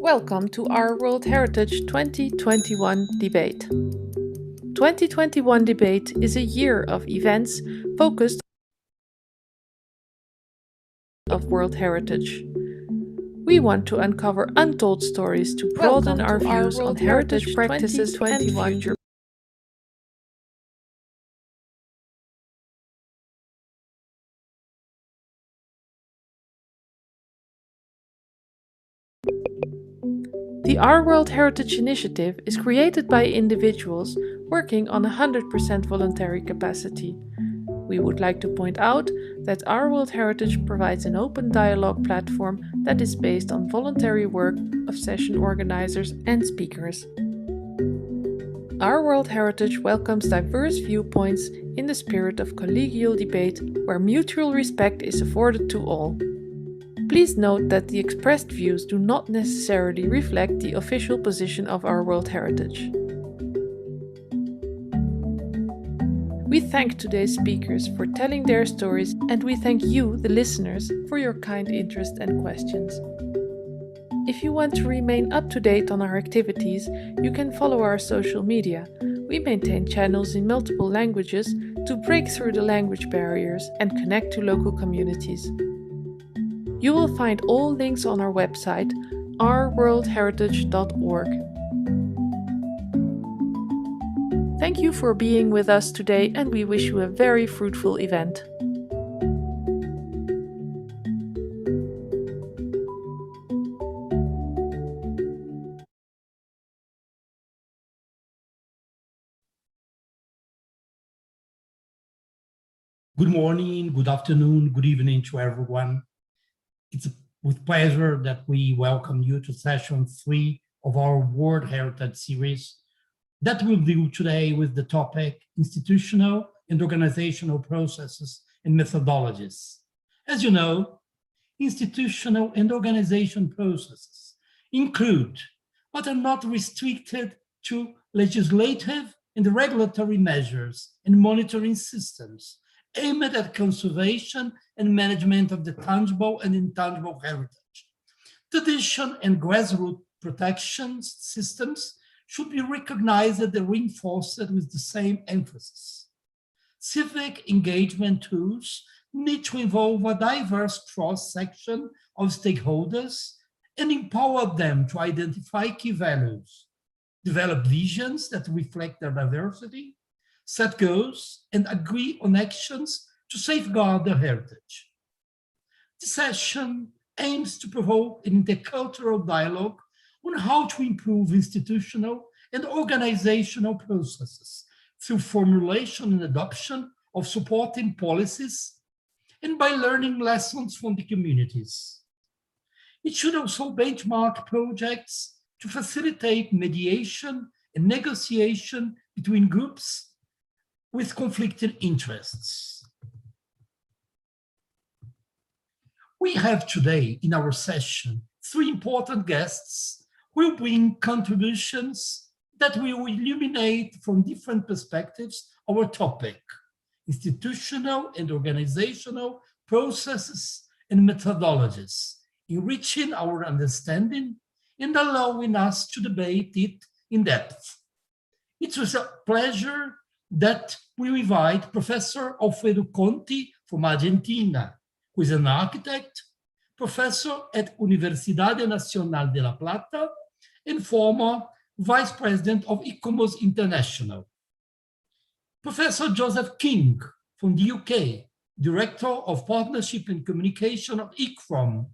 Welcome to our World Heritage 2021 debate. 2021 debate is a year of events focused of World Heritage. We want to uncover untold stories to broaden our views on heritage practices and future. The Our World Heritage Initiative is created by individuals working on 100% voluntary capacity. We would like to point out that Our World Heritage provides an open dialogue platform that is based on voluntary work of session organizers and speakers. Our World Heritage welcomes diverse viewpoints in the spirit of collegial debate where mutual respect is afforded to all. Please note that the expressed views do not necessarily reflect the official position of Our World Heritage. We thank today's speakers for telling their stories, and we thank you, the listeners, for your kind interest and questions. If you want to remain up to date on our activities, you can follow our social media. We maintain channels in multiple languages to break through the language barriers and connect to local communities. You will find all links on our website, ourworldheritage.org. Thank you for being with us today, and we wish you a very fruitful event. Good morning, good afternoon, good evening to everyone. It's with pleasure that we welcome you to session 3 of our World Heritage series that we'll deal today with the topic institutional and organizational processes and methodologies. As you know, institutional and organization processes include, but are not restricted to, legislative and regulatory measures and monitoring systems aimed at conservation and management of the tangible and intangible heritage. Tradition and grassroots protection systems should be recognized and reinforced with the same emphasis. Civic engagement tools need to involve a diverse cross-section of stakeholders and empower them to identify key values, develop visions that reflect their diversity, set goals, and agree on actions to safeguard their heritage. This session aims to provoke an intercultural dialogue on how to improve institutional and organizational processes through formulation and adoption of supporting policies and by learning lessons from the communities. It should also benchmark projects to facilitate mediation and negotiation between groups with conflicting interests. We have today in our session 3 important guests who will bring contributions that will illuminate from different perspectives our topic, institutional and organizational processes and methodologies, enriching our understanding and allowing us to debate it in depth. It was a pleasure that we invite Professor Alfredo Conti from Argentina, who is an architect, professor at Universidade Nacional de La Plata, and former vice president of ICOMOS International. Professor Joseph King from the UK, director of partnership and communication of ICFROM,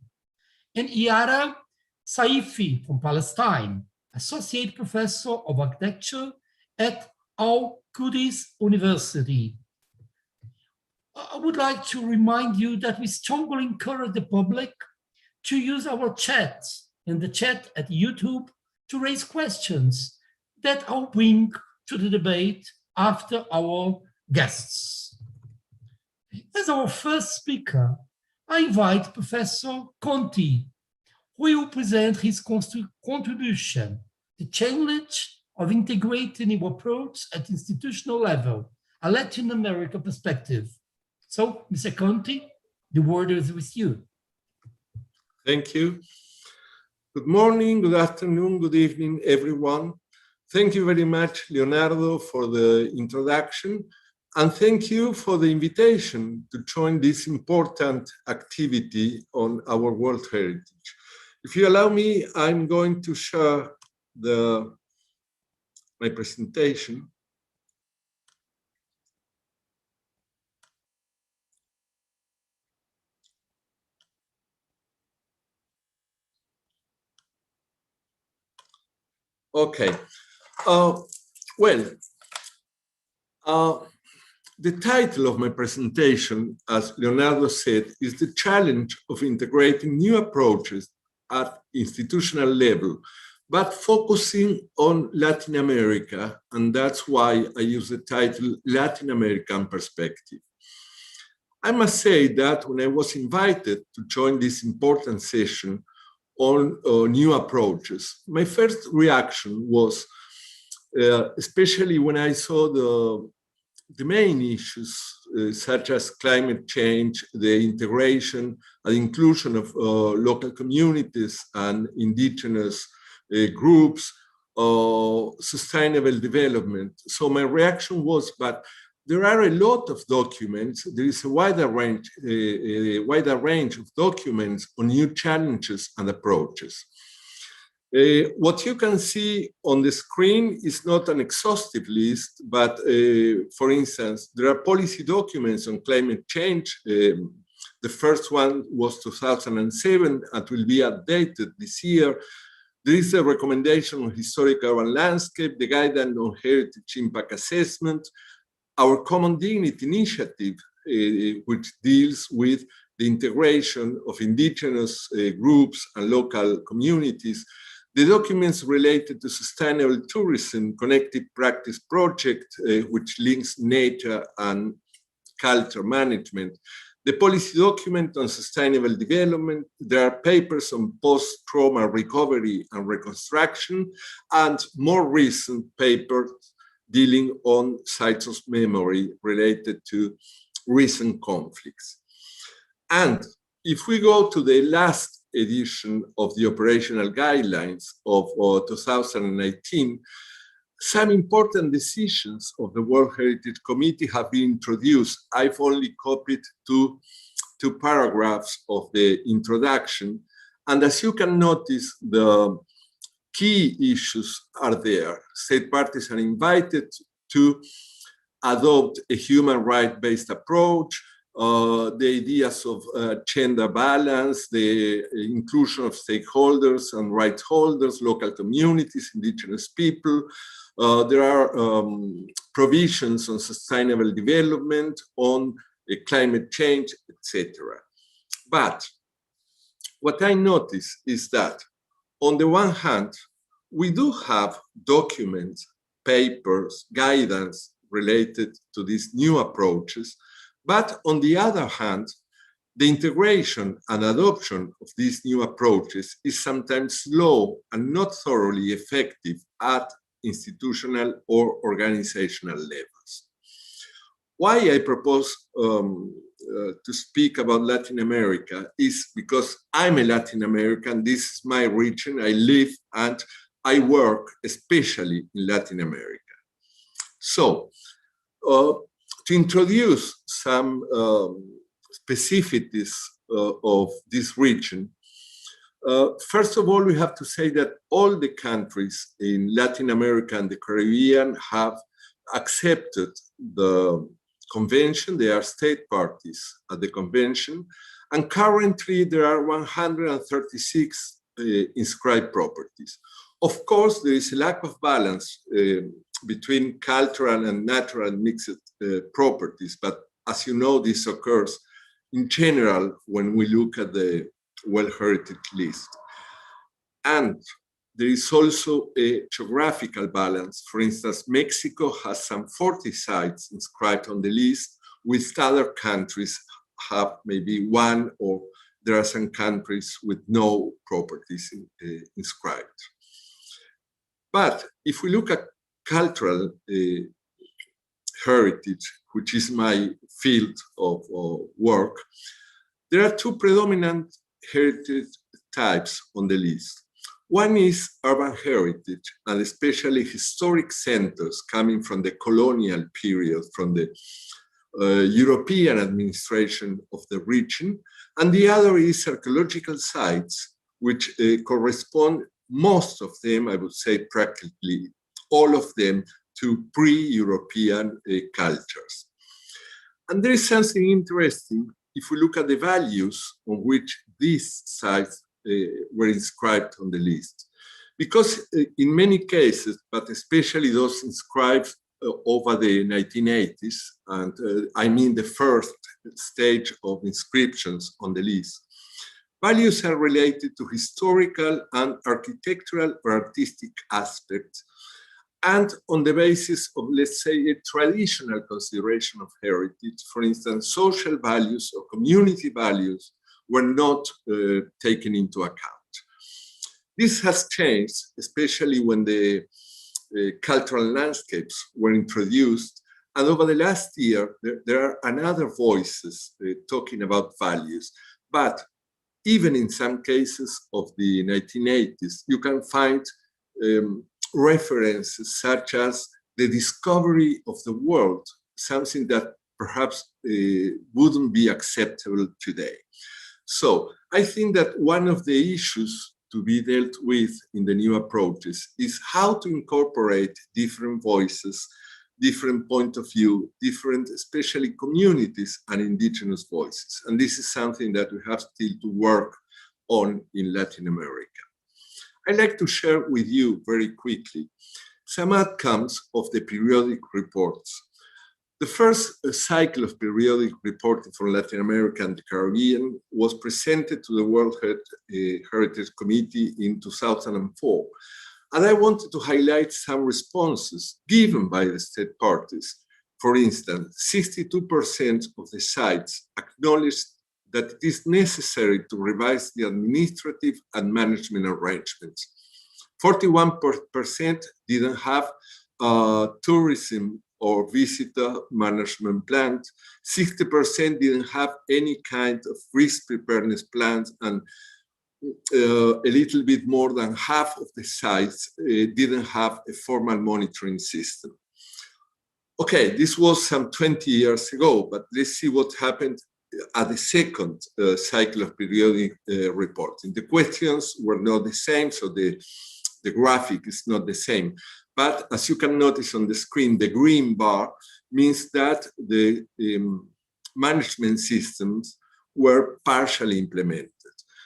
and Yara Saifi from Palestine, associate professor of architecture at Al-Qudus University. I would like to remind you that we strongly encourage the public to use our chat and the chat at YouTube to raise questions that I'll bring to the debate after our guests. As our first speaker, I invite Professor Conti, who will present his contribution, the challenge of integrating new approach at institutional level, a Latin America perspective. So, Mr. Conti, the word is with you. Thank you. Good morning, good afternoon, good evening, everyone. Thank you very much, Leonardo, for the introduction, and thank you for the invitation to join this important activity on our World Heritage. If you allow me, I'm going to share my presentation. Okay. The title of my presentation, as Leonardo said, is the challenge of integrating new approaches at institutional level, but focusing on Latin America, and that's why I use the title Latin American Perspective. I must say that when I was invited to join this important session on new approaches, my first reaction was, especially when I saw the main issues, such as climate change, the integration and inclusion of local communities and indigenous groups, sustainable development. So my reaction was, but there are a lot of documents. There is a wider range of documents on new challenges and approaches. What you can see on the screen is not an exhaustive list, but for instance, there are policy documents on climate change. The first one was 2007 and will be updated this year. There is a recommendation on historic urban landscape, the guidance on heritage impact assessment, our Common Dignity initiative, which deals with the integration of indigenous groups and local communities, the documents related to sustainable tourism, connected practice project, which links nature and culture management, the policy document on sustainable development, there are papers on post-trauma recovery and reconstruction, and more recent papers dealing on sites of memory related to recent conflicts. And if we go to the last edition of the operational guidelines of 2018, some important decisions of the World Heritage Committee have been introduced. I've only copied two paragraphs of the introduction. And as you can notice, the key issues are there. State parties are invited to adopt a human right-based approach, the ideas of gender balance, the inclusion of stakeholders and rights holders, local communities, indigenous people. There are provisions on sustainable development, on climate change, etc. But what I notice is that on the one hand, we do have documents, papers, guidance related to these new approaches, but on the other hand, the integration and adoption of these new approaches is sometimes slow and not thoroughly effective at institutional or organizational levels. Why I propose to speak about Latin America is because I'm a Latin American, this is my region, I live and I work especially in Latin America. So, to introduce some specificities of this region, first of all, we have to say that all the countries in Latin America and the Caribbean have accepted the convention. They are state parties at the convention, and currently there are 136 inscribed properties. Of course, there is a lack of balance between cultural and natural mixed properties, but as you know, this occurs in general when we look at the World Heritage List. And there is also a geographical balance. For instance, Mexico has some 40 sites inscribed on the list, with other countries have maybe one, or there are some countries with no properties inscribed. But if we look at cultural heritage, which is my field of work, there are two predominant heritage types on the list. One is urban heritage, and especially historic centers coming from the colonial period, from the European administration of the region. And the other is archaeological sites, which correspond, most of them, I would say practically all of them, to pre-European cultures. And there is something interesting if we look at the values on which these sites were inscribed on the list. Because in many cases, but especially those inscribed over the 1980s, and I mean the first stage of inscriptions on the list, values are related to historical and architectural or artistic aspects, and on the basis of, let's say, a traditional consideration of heritage. For instance, social values or community values were not taken into account. This has changed, especially when the cultural landscapes were introduced. And over the last year, there are another voices talking about values. But even in some cases of the 1980s, you can find references such as the discovery of the world, something that perhaps wouldn't be acceptable today. So I think that one of the issues to be dealt with in the new approaches is how to incorporate different voices, different point of view, different, especially communities and indigenous voices. And this is something that we have still to work on in Latin America. I'd like to share with you very quickly some outcomes of the periodic reports. The first cycle of periodic reporting for Latin America and the Caribbean was presented to the World Heritage Committee in 2004. And I wanted to highlight some responses given by the state parties. For instance, 62% of the sites acknowledged that it is necessary to revise the administrative and management arrangements. 41% didn't have tourism or visitor management plans. 60% didn't have any kind of risk preparedness plans, and a little bit more than half of the sites didn't have a formal monitoring system. Okay, this was some 20 years ago, but let's see what happened at the second cycle of periodic reporting. The questions were not the same, so the graphic is not the same. But as you can notice on the screen, the green bar means that the management systems were partially implemented.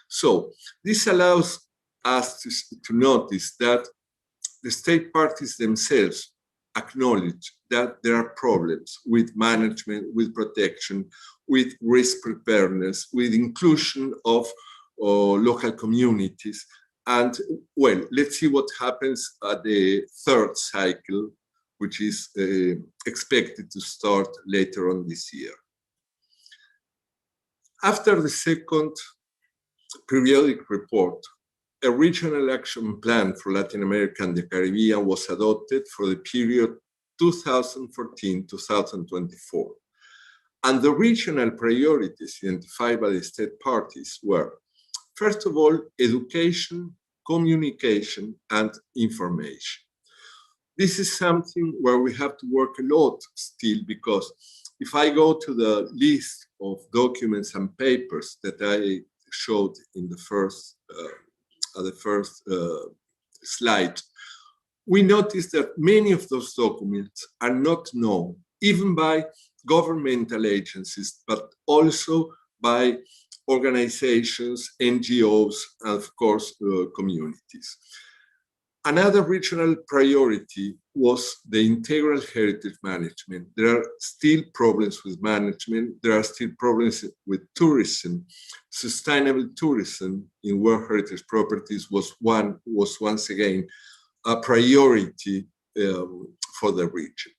So this allows us to notice that the state parties themselves acknowledge that there are problems with management, with protection, with risk preparedness, with inclusion of local communities. And well, let's see what happens at the third cycle, which is expected to start later on this year. After the second periodic report, a regional action plan for Latin America and the Caribbean was adopted for the period 2014-2024. And the regional priorities identified by the state parties were, first of all, education, communication, and information. This is something where we have to work a lot still, because if I go to the list of documents and papers that I showed in the first slide, we notice that many of those documents are not known, even by governmental agencies, but also by organizations, NGOs, and of course, communities. Another regional priority was the integral heritage management. There are still problems with management. There are still problems with tourism. Sustainable tourism in World Heritage Properties was once again a priority for the region.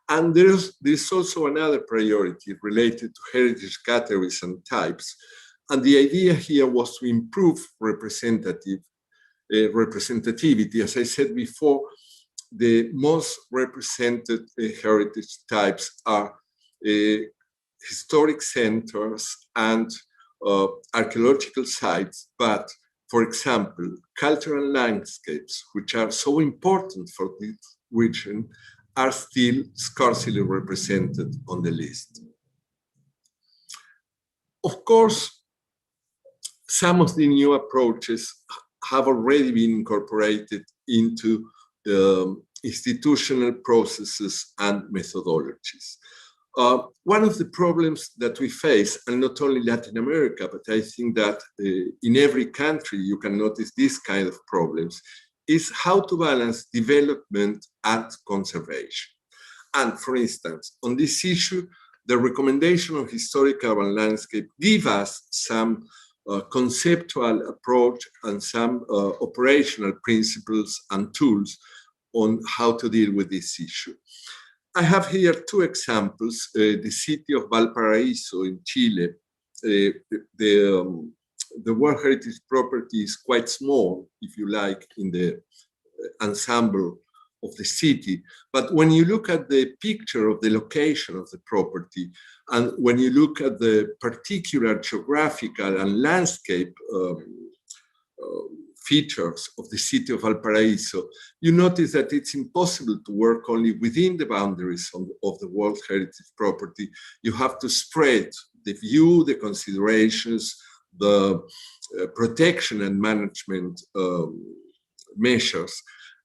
And there's also another priority related to heritage categories and types. And the idea here was to improve representativity. As I said before, the most represented heritage types are historic centers and archaeological sites, but For example, cultural landscapes, which are so important for this region, are still scarcely represented on the list. Of course, some of the new approaches have already been incorporated into institutional processes and methodologies. One of the problems that we face, and not only Latin America, but I think that in every country you can notice these kind of problems, is how to balance development and conservation. And for instance, on this issue, the recommendation of historical urban landscape give us some conceptual approach and some operational principles and tools on how to deal with this issue. I have here two examples. The city of Valparaiso in Chile, the World Heritage property is quite small, if you like, in the ensemble of the city. But when you look at the picture of the location of the property, and when you look at the particular geographical and landscape features of the city of Valparaiso, you notice that it's impossible to work only within the boundaries of the World Heritage property. You have to spread the view, the considerations, the protection and management measures.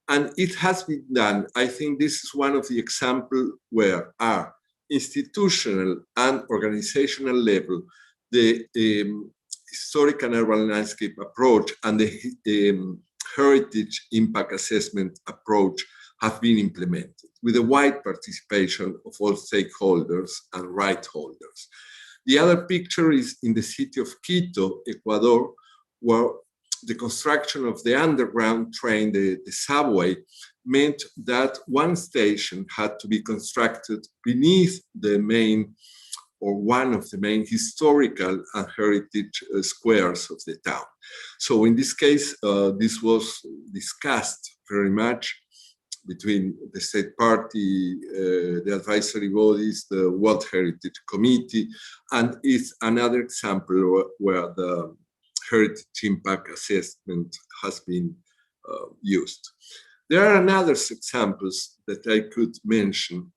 And it has been done. I think this is one of the examples where our institutional and organizational level, the historic and urban landscape approach and the heritage impact assessment approach have been implemented with a wide participation of all stakeholders and right holders. The other picture is in the city of Quito, Ecuador, where the construction of the underground train, the subway, meant that one station had to be constructed beneath the main, or one of the main historical and heritage squares of the town. So in this case, this was discussed very much between the state party, the advisory bodies, the World Heritage Committee, and it's another example where the heritage impact assessment has been used. There are other examples that I could mention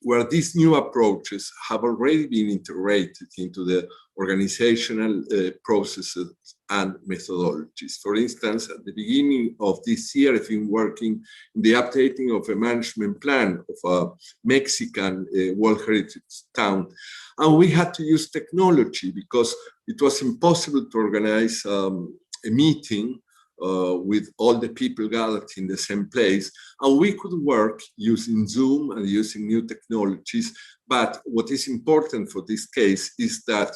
where these new approaches have already been integrated into the organizational processes and methodologies. For instance, at the beginning of this year, I've been working in the updating of a management plan of a Mexican World Heritage town. And we had to use technology because it was impossible to organize a meeting with all the people gathered in the same place. And we could work using Zoom and using new technologies. But what is important for this case is that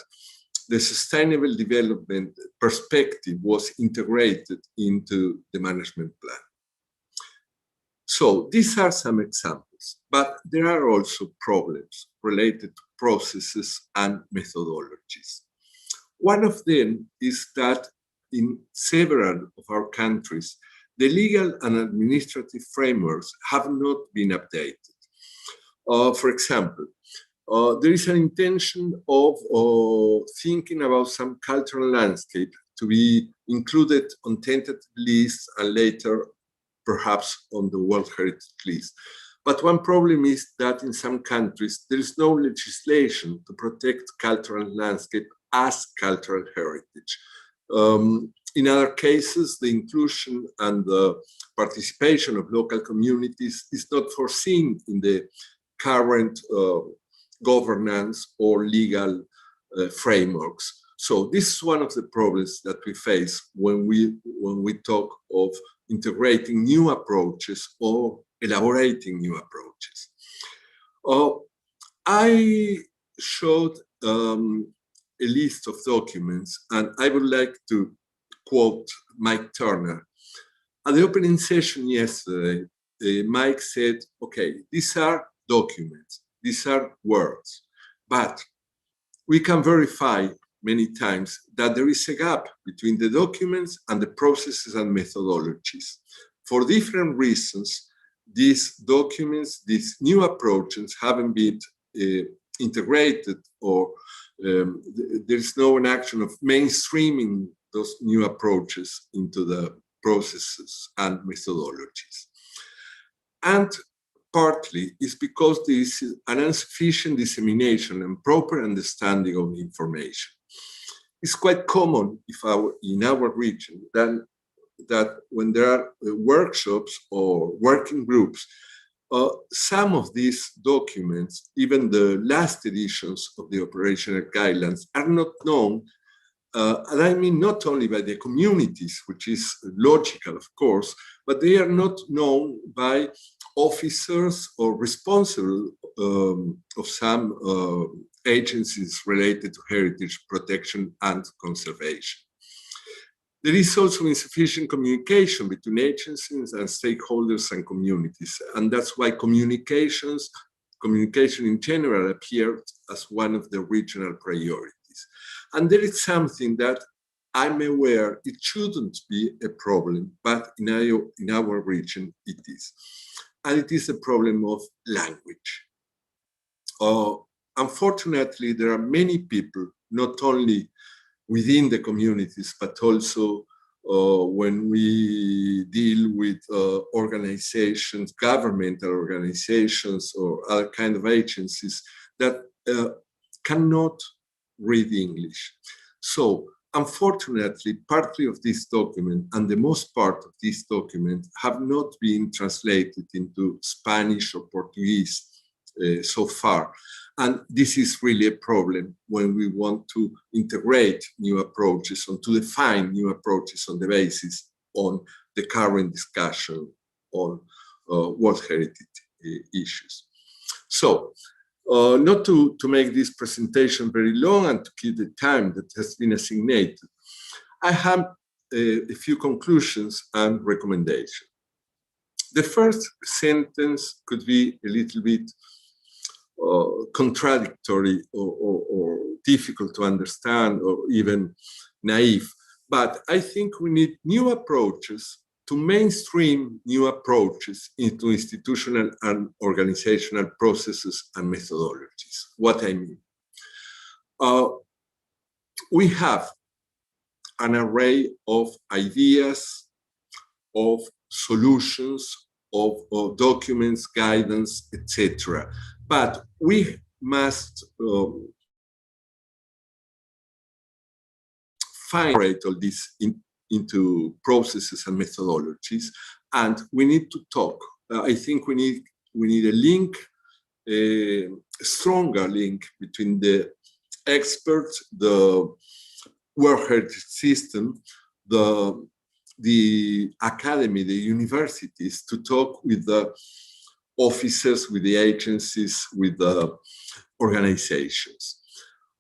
the sustainable development perspective was integrated into the management plan. So these are some examples, but there are also problems related to processes and methodologies. One of them is that in several of our countries, the legal and administrative frameworks have not been updated. For example, there is an intention of thinking about some cultural landscape to be included on tentative lists and later perhaps on the World Heritage list. But one problem is that in some countries, there is no legislation to protect cultural landscape as cultural heritage. In other cases, the inclusion and the participation of local communities is not foreseen in the current governance or legal frameworks. So this is one of the problems that we face when we talk of integrating new approaches or elaborating new approaches. I showed a list of documents, and I would like to quote Mike Turner. At the opening session yesterday, Mike said, okay, these are documents, these are words, but we can verify many times that there is a gap between the documents and the processes and methodologies. For different reasons, these documents, these new approaches haven't been integrated, or there's no action of mainstreaming those new approaches into the processes and methodologies. And partly is because there is an insufficient dissemination and proper understanding of information. It's quite common in our region that when there are workshops or working groups, some of these documents, even the last editions of the operational guidelines, are not known, and I mean not only by the communities, which is logical, of course, but they are not known by officers or responsible of some agencies related to heritage protection and conservation. There is also insufficient communication between agencies and stakeholders and communities, and that's why communication in general appeared as one of the regional priorities. And there is something that I'm aware it shouldn't be a problem, but in our region it is. And it is a problem of language. Unfortunately, there are many people, not only within the communities, but also when we deal with organizations, governmental organizations, or other kind of agencies that cannot read English. So, unfortunately, partly of this document and the most part of this document have not been translated into Spanish or Portuguese so far. And this is really a problem when we want to integrate new approaches and to define new approaches on the basis on the current discussion on World Heritage issues. So, not to make this presentation very long and to keep the time that has been assigned, I have a few conclusions and recommendations. The first sentence could be a little bit contradictory or difficult to understand or even naive, but I think we need new approaches to mainstream new approaches into institutional and organizational processes and methodologies. What I mean, we have an array of ideas, of solutions, of documents, guidance, etc. But we must find all this into processes and methodologies, and we need to talk. I think we need a link, a stronger link between the experts, the World Heritage System, the academy, the universities, to talk with the officers, with the agencies, with the organizations.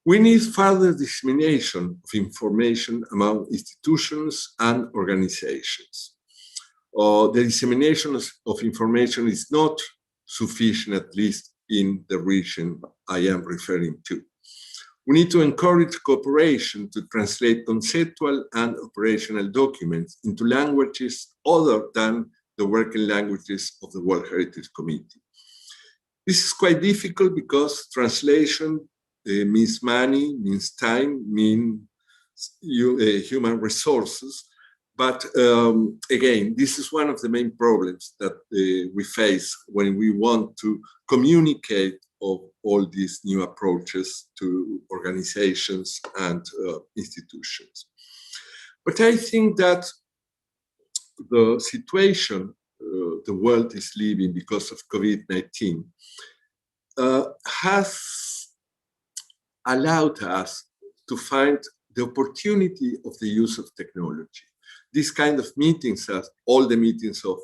We need further dissemination of information among institutions and organizations. The dissemination of information is not sufficient, at least in the region I am referring to. We need to encourage cooperation to translate conceptual and operational documents into languages other than the working languages of the World Heritage Committee. This is quite difficult because translation means money, means time, means human resources. But again, this is one of the main problems that we face when we want to communicate of all these new approaches to organizations and institutions. But I think that the situation the world is living because of COVID-19 has allowed us to find the opportunity of the use of technology. These kind of meetings, as all the meetings of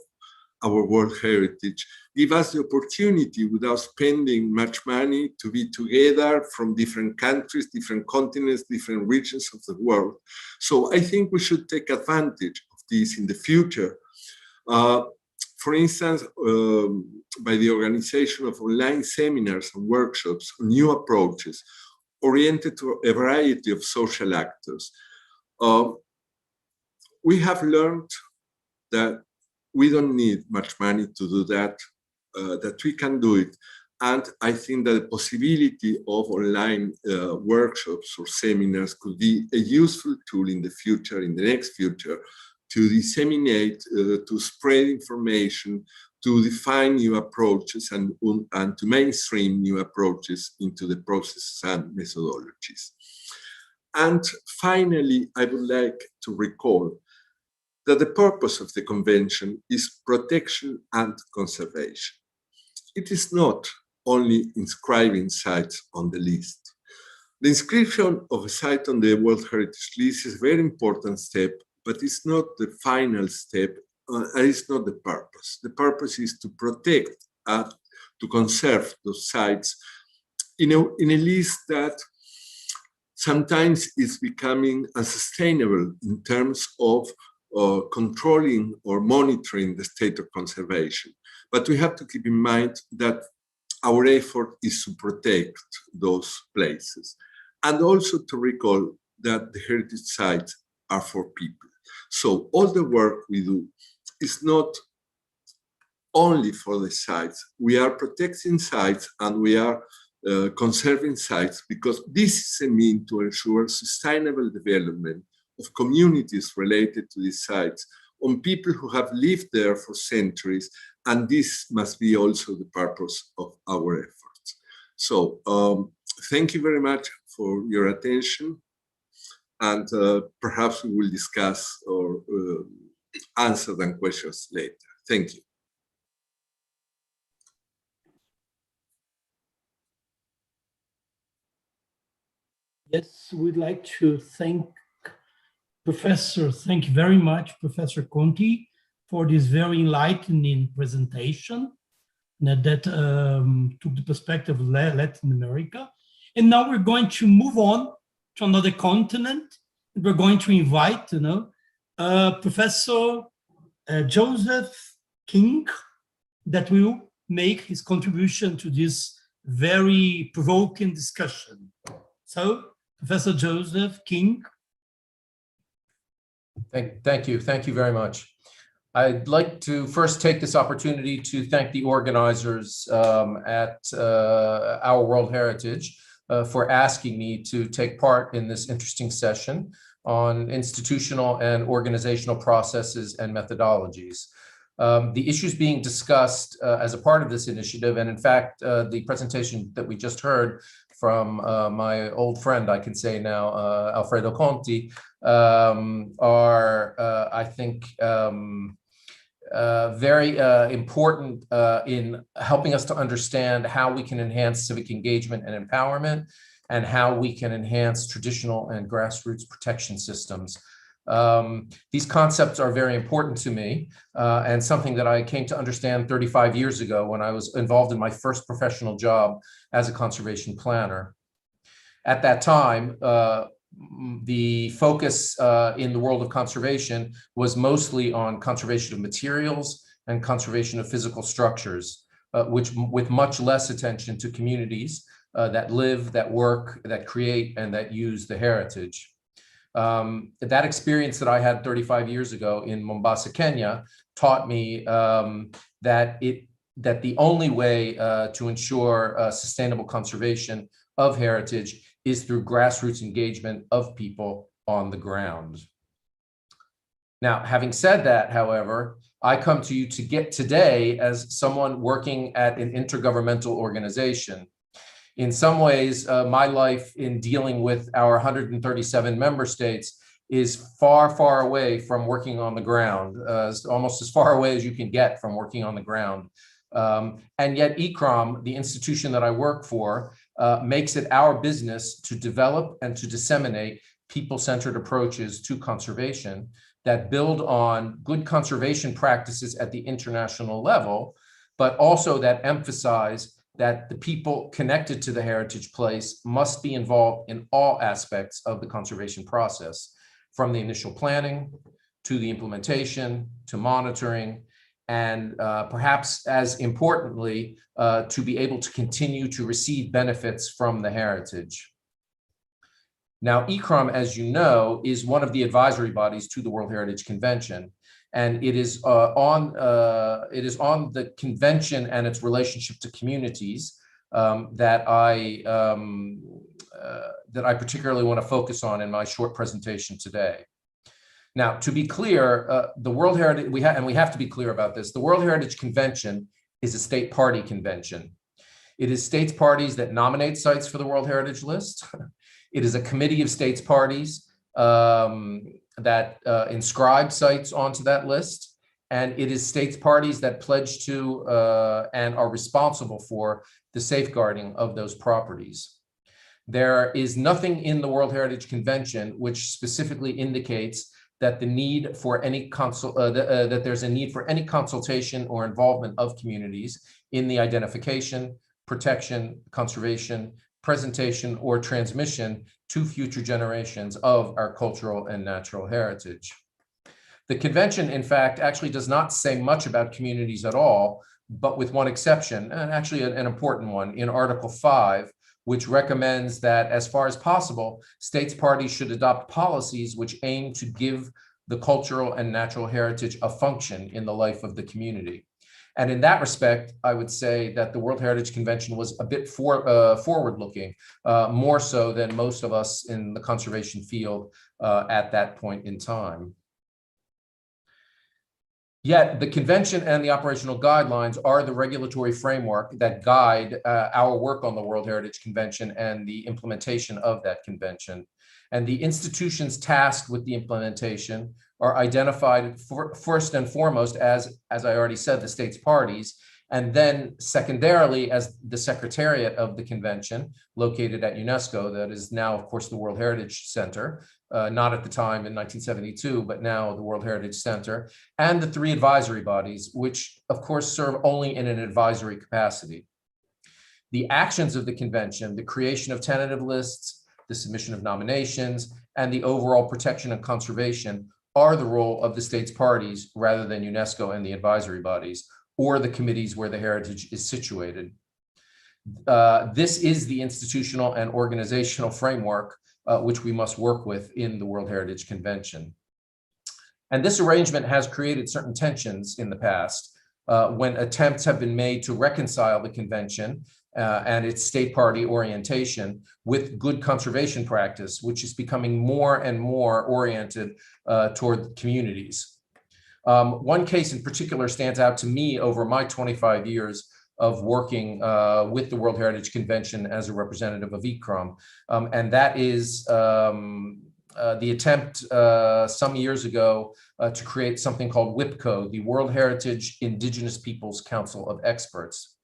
our World Heritage, give us the opportunity without spending much money to be together from different countries, different continents, different regions of the world. So I think we should take advantage of this in the future. For instance, by the organization of online seminars and workshops on new approaches oriented to a variety of social actors. We have learned that we don't need much money to do that, that we can do it And I think that the possibility of online workshops or seminars could be a useful tool in the future, in the next future, to disseminate, to spread information, to define new approaches and to mainstream new approaches into the processes and methodologies. And finally, I would like to recall that the purpose of the convention is protection and conservation. It is not only inscribing sites on the list. The inscription of a site on the World Heritage List is a very important step, but it's not the final step, and it's not the purpose. The purpose is to protect and to conserve those sites in a list that sometimes is becoming unsustainable in terms of controlling or monitoring the state of conservation. But we have to keep in mind that our effort is to protect those places, and also to recall that the heritage sites are for people. So all the work we do is not only for the sites. We are protecting sites and we are conserving sites because this is a means to ensure sustainable development of communities related to these sites, on people who have lived there for centuries, and this must be also the purpose of our efforts. So thank you very much for your attention, and perhaps we will discuss or answer them questions later. Thank you. Yes, we'd like to thank thank you very much, Professor Conti, for this very enlightening presentation that took the perspective of Latin America. And now we're going to move on to another continent. We're going to invite, Professor Joseph King, that will make his contribution to this very provoking discussion. So, Professor Joseph King. Thank you very much. I'd like to first take this opportunity to thank the organizers at Our World Heritage for asking me to take part in this interesting session on institutional and organizational processes and methodologies. The issues being discussed as a part of this initiative, and in fact, the presentation that we just heard from my old friend, I can say now, Alfredo Conti, are, I think, very important in helping us to understand how we can enhance civic engagement and empowerment, and how we can enhance traditional and grassroots protection systems. These concepts are very important to me, and something that I came to understand 35 years ago when I was involved in my first professional job as a conservation planner. At that time, the focus in the world of conservation was mostly on conservation of materials and conservation of physical structures, with much less attention to communities that live, that work, that create, and that use the heritage. That experience that I had 35 years ago in Mombasa, Kenya, taught me that the only way to ensure sustainable conservation of heritage is through grassroots engagement of people on the ground. Now, having said that, however, I come to you today as someone working at an intergovernmental organization. In some ways, my life in dealing with our 137 member states is far, far away from working on the ground, almost as far away as you can get from working on the ground. And yet ICROM, the institution that I work for, makes it our business to develop and to disseminate people-centered approaches to conservation that build on good conservation practices at the international level, but also that emphasize that the people connected to the heritage place must be involved in all aspects of the conservation process, from the initial planning to the implementation to monitoring, and perhaps as importantly, to be able to continue to receive benefits from the heritage. Now, ICROM, as you know, is one of the advisory bodies to the World Heritage Convention, and it is on the convention and its relationship to communities that I particularly want to focus on in my short presentation today. Now, to be clear, the World Heritage, we have to be clear about this, the World Heritage Convention is a state party convention. It is states parties that nominate sites for the World Heritage List. It is a committee of states parties that inscribe sites onto that list. And it is states parties that pledge to and are responsible for the safeguarding of those properties. There is nothing in the World Heritage Convention which specifically indicates that the need for any that there's a need for any consultation or involvement of communities in the identification, protection, conservation, presentation, or transmission to future generations of our cultural and natural heritage. The convention, in fact, actually does not say much about communities at all, but with one exception, and actually an important one, in Article 5, which recommends that, as far as possible, states parties should adopt policies which aim to give the cultural and natural heritage a function in the life of the community. And in that respect, I would say that the World Heritage Convention was a bit forward-looking, more so than most of us in the conservation field at that point in time. Yet the convention and the operational guidelines are the regulatory framework that guide our work on the World Heritage Convention and the implementation of that convention. And the institutions tasked with the implementation are identified first and foremost as I already said, the states parties, and then secondarily as the Secretariat of the convention located at UNESCO, that is now, of course, the World Heritage Center, not at the time in 1972, but now the World Heritage Center, and the 3 advisory bodies, which of course serve only in an advisory capacity. The actions of the convention, the creation of tentative lists, the submission of nominations, and the overall protection and conservation are the role of the states parties rather than UNESCO and the advisory bodies, or the committees where the heritage is situated. This is the institutional and organizational framework which we must work with in the World Heritage Convention. And this arrangement has created certain tensions in the past when attempts have been made to reconcile the convention and its state party orientation with good conservation practice, which is becoming more and more oriented toward communities. One case in particular stands out to me over my 25 years of working with the World Heritage Convention as a representative of ICCROM, and that is the attempt some years ago to create something called WIPCO, the World Heritage Indigenous Peoples Council of Experts.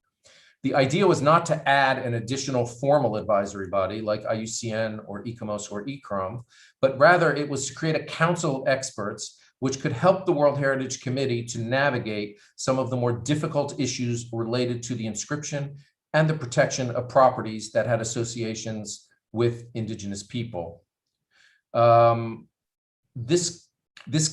The idea was not to add an additional formal advisory body like IUCN or ICOMOS or ICCROM, but rather it was to create a council of experts which could help the World Heritage Committee to navigate some of the more difficult issues related to the inscription and the protection of properties that had associations with Indigenous people. This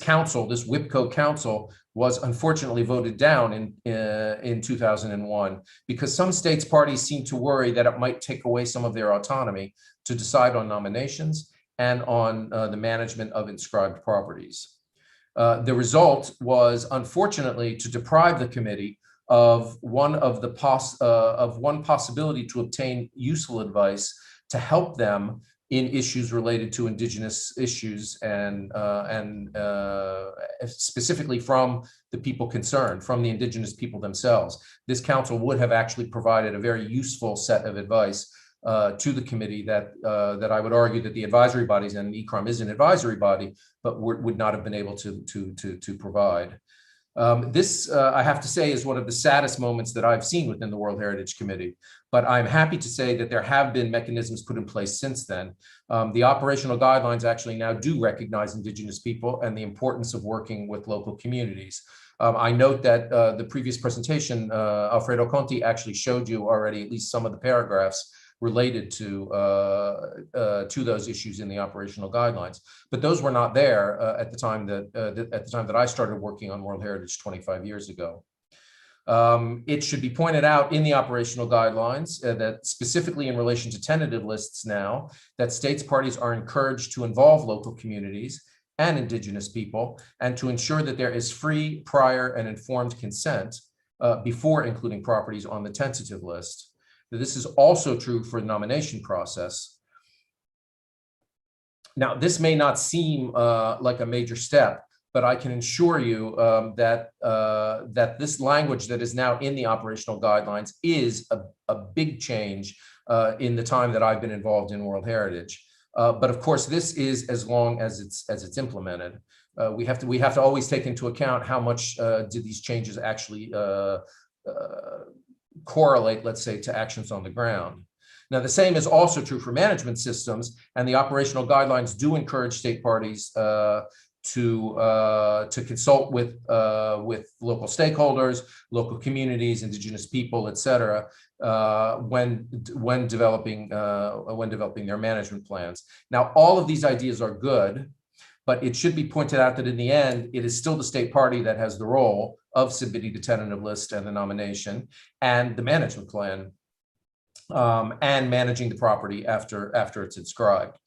council, this WIPCO council, was unfortunately voted down in 2001 because some states parties seemed to worry that it might take away some of their autonomy to decide on nominations and on the management of inscribed properties. The result was, unfortunately, to deprive the committee of one possibility to obtain useful advice to help them in issues related to Indigenous issues and specifically from the people concerned, from the Indigenous people themselves. This council would have actually provided a very useful set of advice to the committee that I would argue that the advisory bodies, and ICCROM is an advisory body, but would not have been able to provide. This, I have to say, is one of the saddest moments that I've seen within the World Heritage Committee, but I'm happy to say that there have been mechanisms put in place since then. The operational guidelines actually now do recognize Indigenous people and the importance of working with local communities. I note that the previous presentation, Alfredo Conti actually showed you already at least some of the paragraphs related to those issues in the operational guidelines, but those were not there at the time that I started working on World Heritage 25 years ago. It should be pointed out in the operational guidelines that specifically in relation to tentative lists now, that states parties are encouraged to involve local communities and Indigenous people and to ensure that there is free, prior, and informed consent before including properties on the tentative list. This is also true for the nomination process. Now, this may not seem like a major step, but I can assure you that this language that is now in the operational guidelines is a big change in the time that I've been involved in World Heritage. But of course, this is as long as it's implemented. We have to always take into account how much do these changes actually correlate, let's say, to actions on the ground. Now, the same is also true for management systems, and the operational guidelines do encourage state parties to consult with local stakeholders, local communities, indigenous people, et cetera, when developing their management plans. Now, all of these ideas are good, but it should be pointed out that in the end, it is still the state party that has the role of submitting the tentative list and the nomination and the management plan, and managing the property after it's inscribed.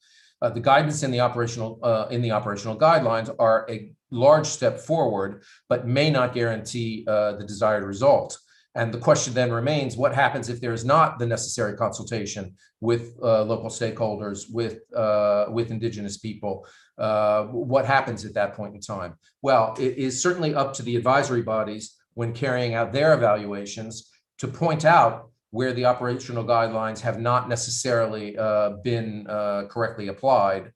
The guidance in the operational guidelines are a large step forward, but may not guarantee the desired result. And the question then remains: what happens if there is not the necessary consultation with local stakeholders, with indigenous people? What happens at that point in time? Well, it is certainly up to the advisory bodies when carrying out their evaluations to point out where the operational guidelines have not necessarily been correctly applied.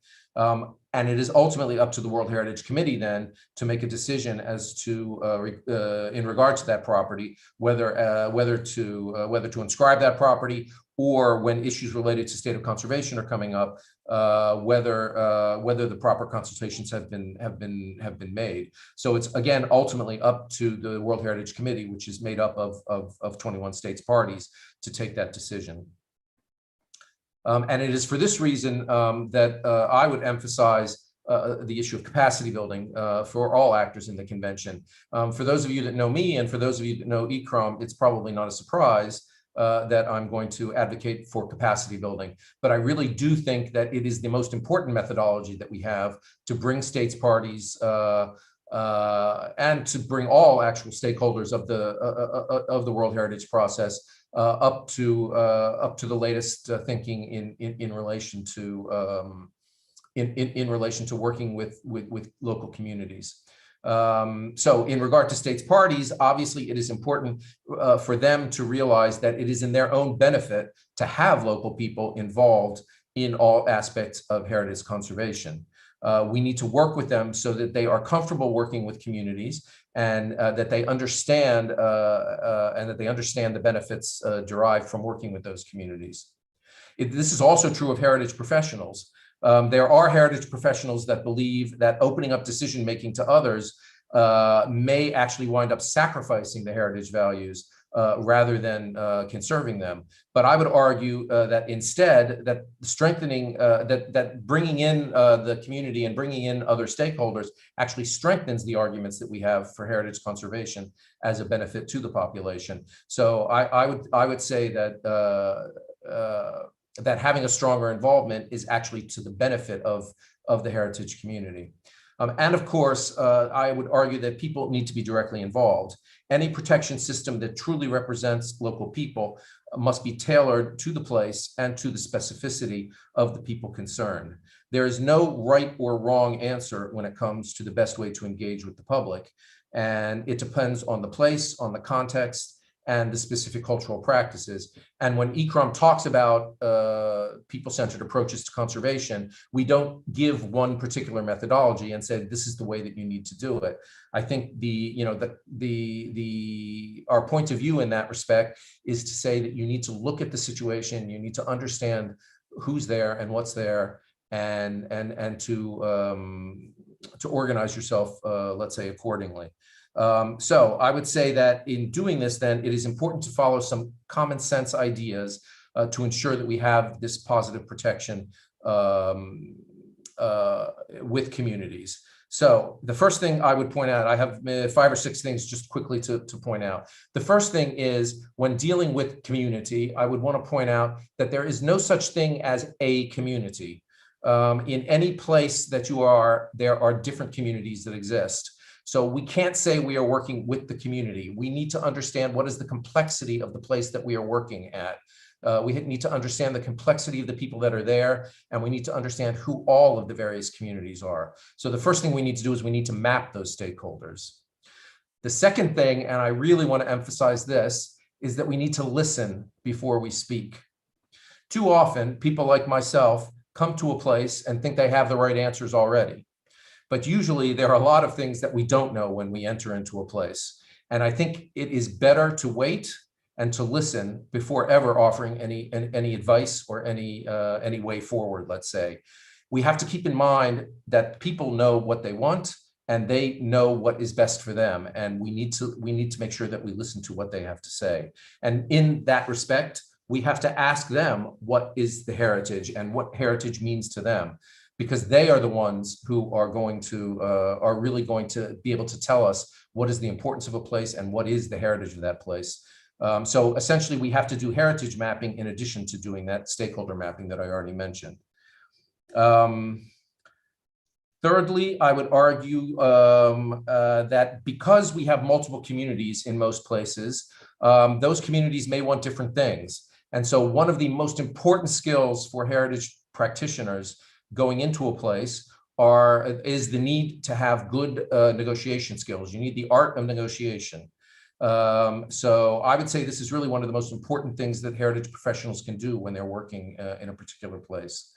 And it is ultimately up to the World Heritage Committee then to make a decision as to, in regard to that property, whether to inscribe that property, or when issues related to state of conservation are coming up, whether the proper consultations have been made. So it's again ultimately up to the World Heritage Committee, which is made up of 21 states parties, to take that decision. And it is for this reason that I would emphasize the issue of capacity building for all actors in the convention. For those of you that know me, and for those of you that know ICCROM, it's probably not a surprise that I'm going to advocate for capacity building. But I really do think that it is the most important methodology that we have to bring states parties and to bring all actual stakeholders of the World Heritage process up to the latest thinking in relation to working with local communities. So in regard to states parties, obviously it is important for them to realize that it is in their own benefit to have local people involved in all aspects of heritage conservation. We need to work with them so that they are comfortable working with communities, and that they understand the benefits derived from working with those communities. This is also true of heritage professionals. There are heritage professionals that believe that opening up decision-making to others may actually wind up sacrificing the heritage values rather than conserving them. But I would argue that instead, that strengthening, that bringing in the community and bringing in other stakeholders actually strengthens the arguments that we have for heritage conservation as a benefit to the population. So I would say that that having a stronger involvement is actually to the benefit of the heritage community. And of course, I would argue that people need to be directly involved. Any protection system that truly represents local people must be tailored to the place and to the specificity of the people concerned. There is no right or wrong answer when it comes to the best way to engage with the public. And it depends on the place, on the context, and the specific cultural practices. And when ICCROM talks about people-centered approaches to conservation, we don't give one particular methodology and say, this is the way that you need to do it. I think our point of view in that respect is to say that you need to look at the situation, you need to understand who's there and what's there, and to organize yourself, let's say, accordingly. So I would say that in doing this, then it is important to follow some common sense ideas to ensure that we have this positive protection with communities. So the first thing I would point out, I have 5 or 6 things just quickly to point out. The first thing is, when dealing with community, I would want to point out that there is no such thing as a community. In any place that you are, there are different communities that exist. So we can't say we are working with the community. We need to understand what is the complexity of the place that we are working at. We need to understand the complexity of the people that are there, and we need to understand who all of the various communities are. So the first thing we need to do is we need to map those stakeholders. The second thing, and I really want to emphasize this, is that we need to listen before we speak. Too often, people like myself come to a place and think they have the right answers already. But usually there are a lot of things that we don't know when we enter into a place. And I think it is better to wait and to listen before ever offering any advice or any way forward, let's say. We have to keep in mind that people know what they want and they know what is best for them. And we need to make sure that we listen to what they have to say. And in that respect, we have to ask them what is the heritage and what heritage means to them, because they are the ones who are really going to be able to tell us what is the importance of a place and what is the heritage of that place. So essentially, we have to do heritage mapping in addition to doing that stakeholder mapping that I already mentioned. Thirdly, I would argue that because we have multiple communities in most places, those communities may want different things. And so one of the most important skills for heritage practitioners going into a place is the need to have good negotiation skills. You need the art of negotiation. So I would say this is really one of the most important things that heritage professionals can do when they're working in a particular place.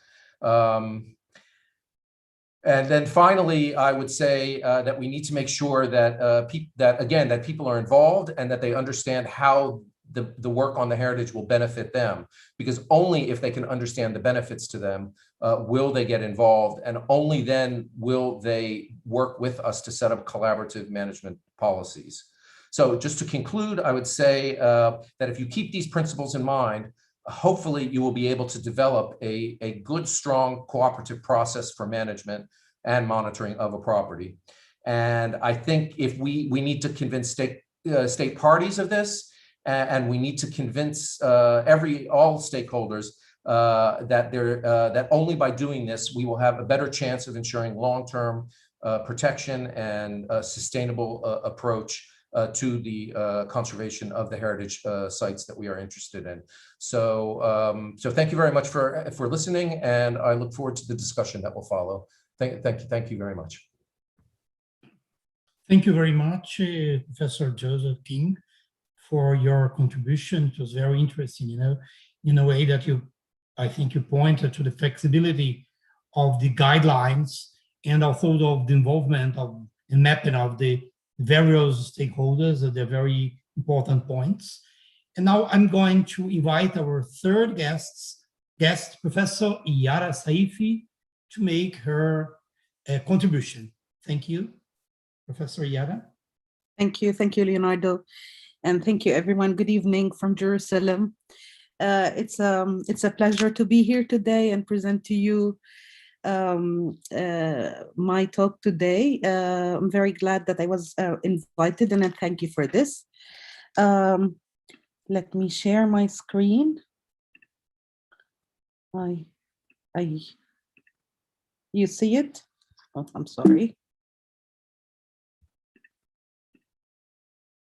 And then finally, I would say that we need to make sure that people are involved and that they understand how the work on the heritage will benefit them, because only if they can understand the benefits to them will they get involved, and only then will they work with us to set up collaborative management policies. So just to conclude, I would say that if you keep these principles in mind, hopefully you will be able to develop a good, strong cooperative process for management and monitoring of a property. And I think if we need to convince state parties of this, and we need to convince all stakeholders that only by doing this, we will have a better chance of ensuring long-term protection and a sustainable approach to the conservation of the heritage sites that we are interested in. So thank you very much for listening, and I look forward to the discussion that will follow. Thank you very much. Thank you very much, Professor Joseph King, for your contribution. It was very interesting, in a way that I think you pointed to the flexibility of the guidelines and also of the involvement of the mapping of the various stakeholders at the very important points. And now I'm going to invite our third guest, Professor Yara Saifi, to make her contribution. Thank you, Professor Yara. Thank you, Leonardo. And thank you, everyone. Good evening from Jerusalem. It's a pleasure to be here today and present to you my talk today. I'm very glad that I was invited, and I thank you for this. Let me share my screen. You see it? Oh, I'm sorry.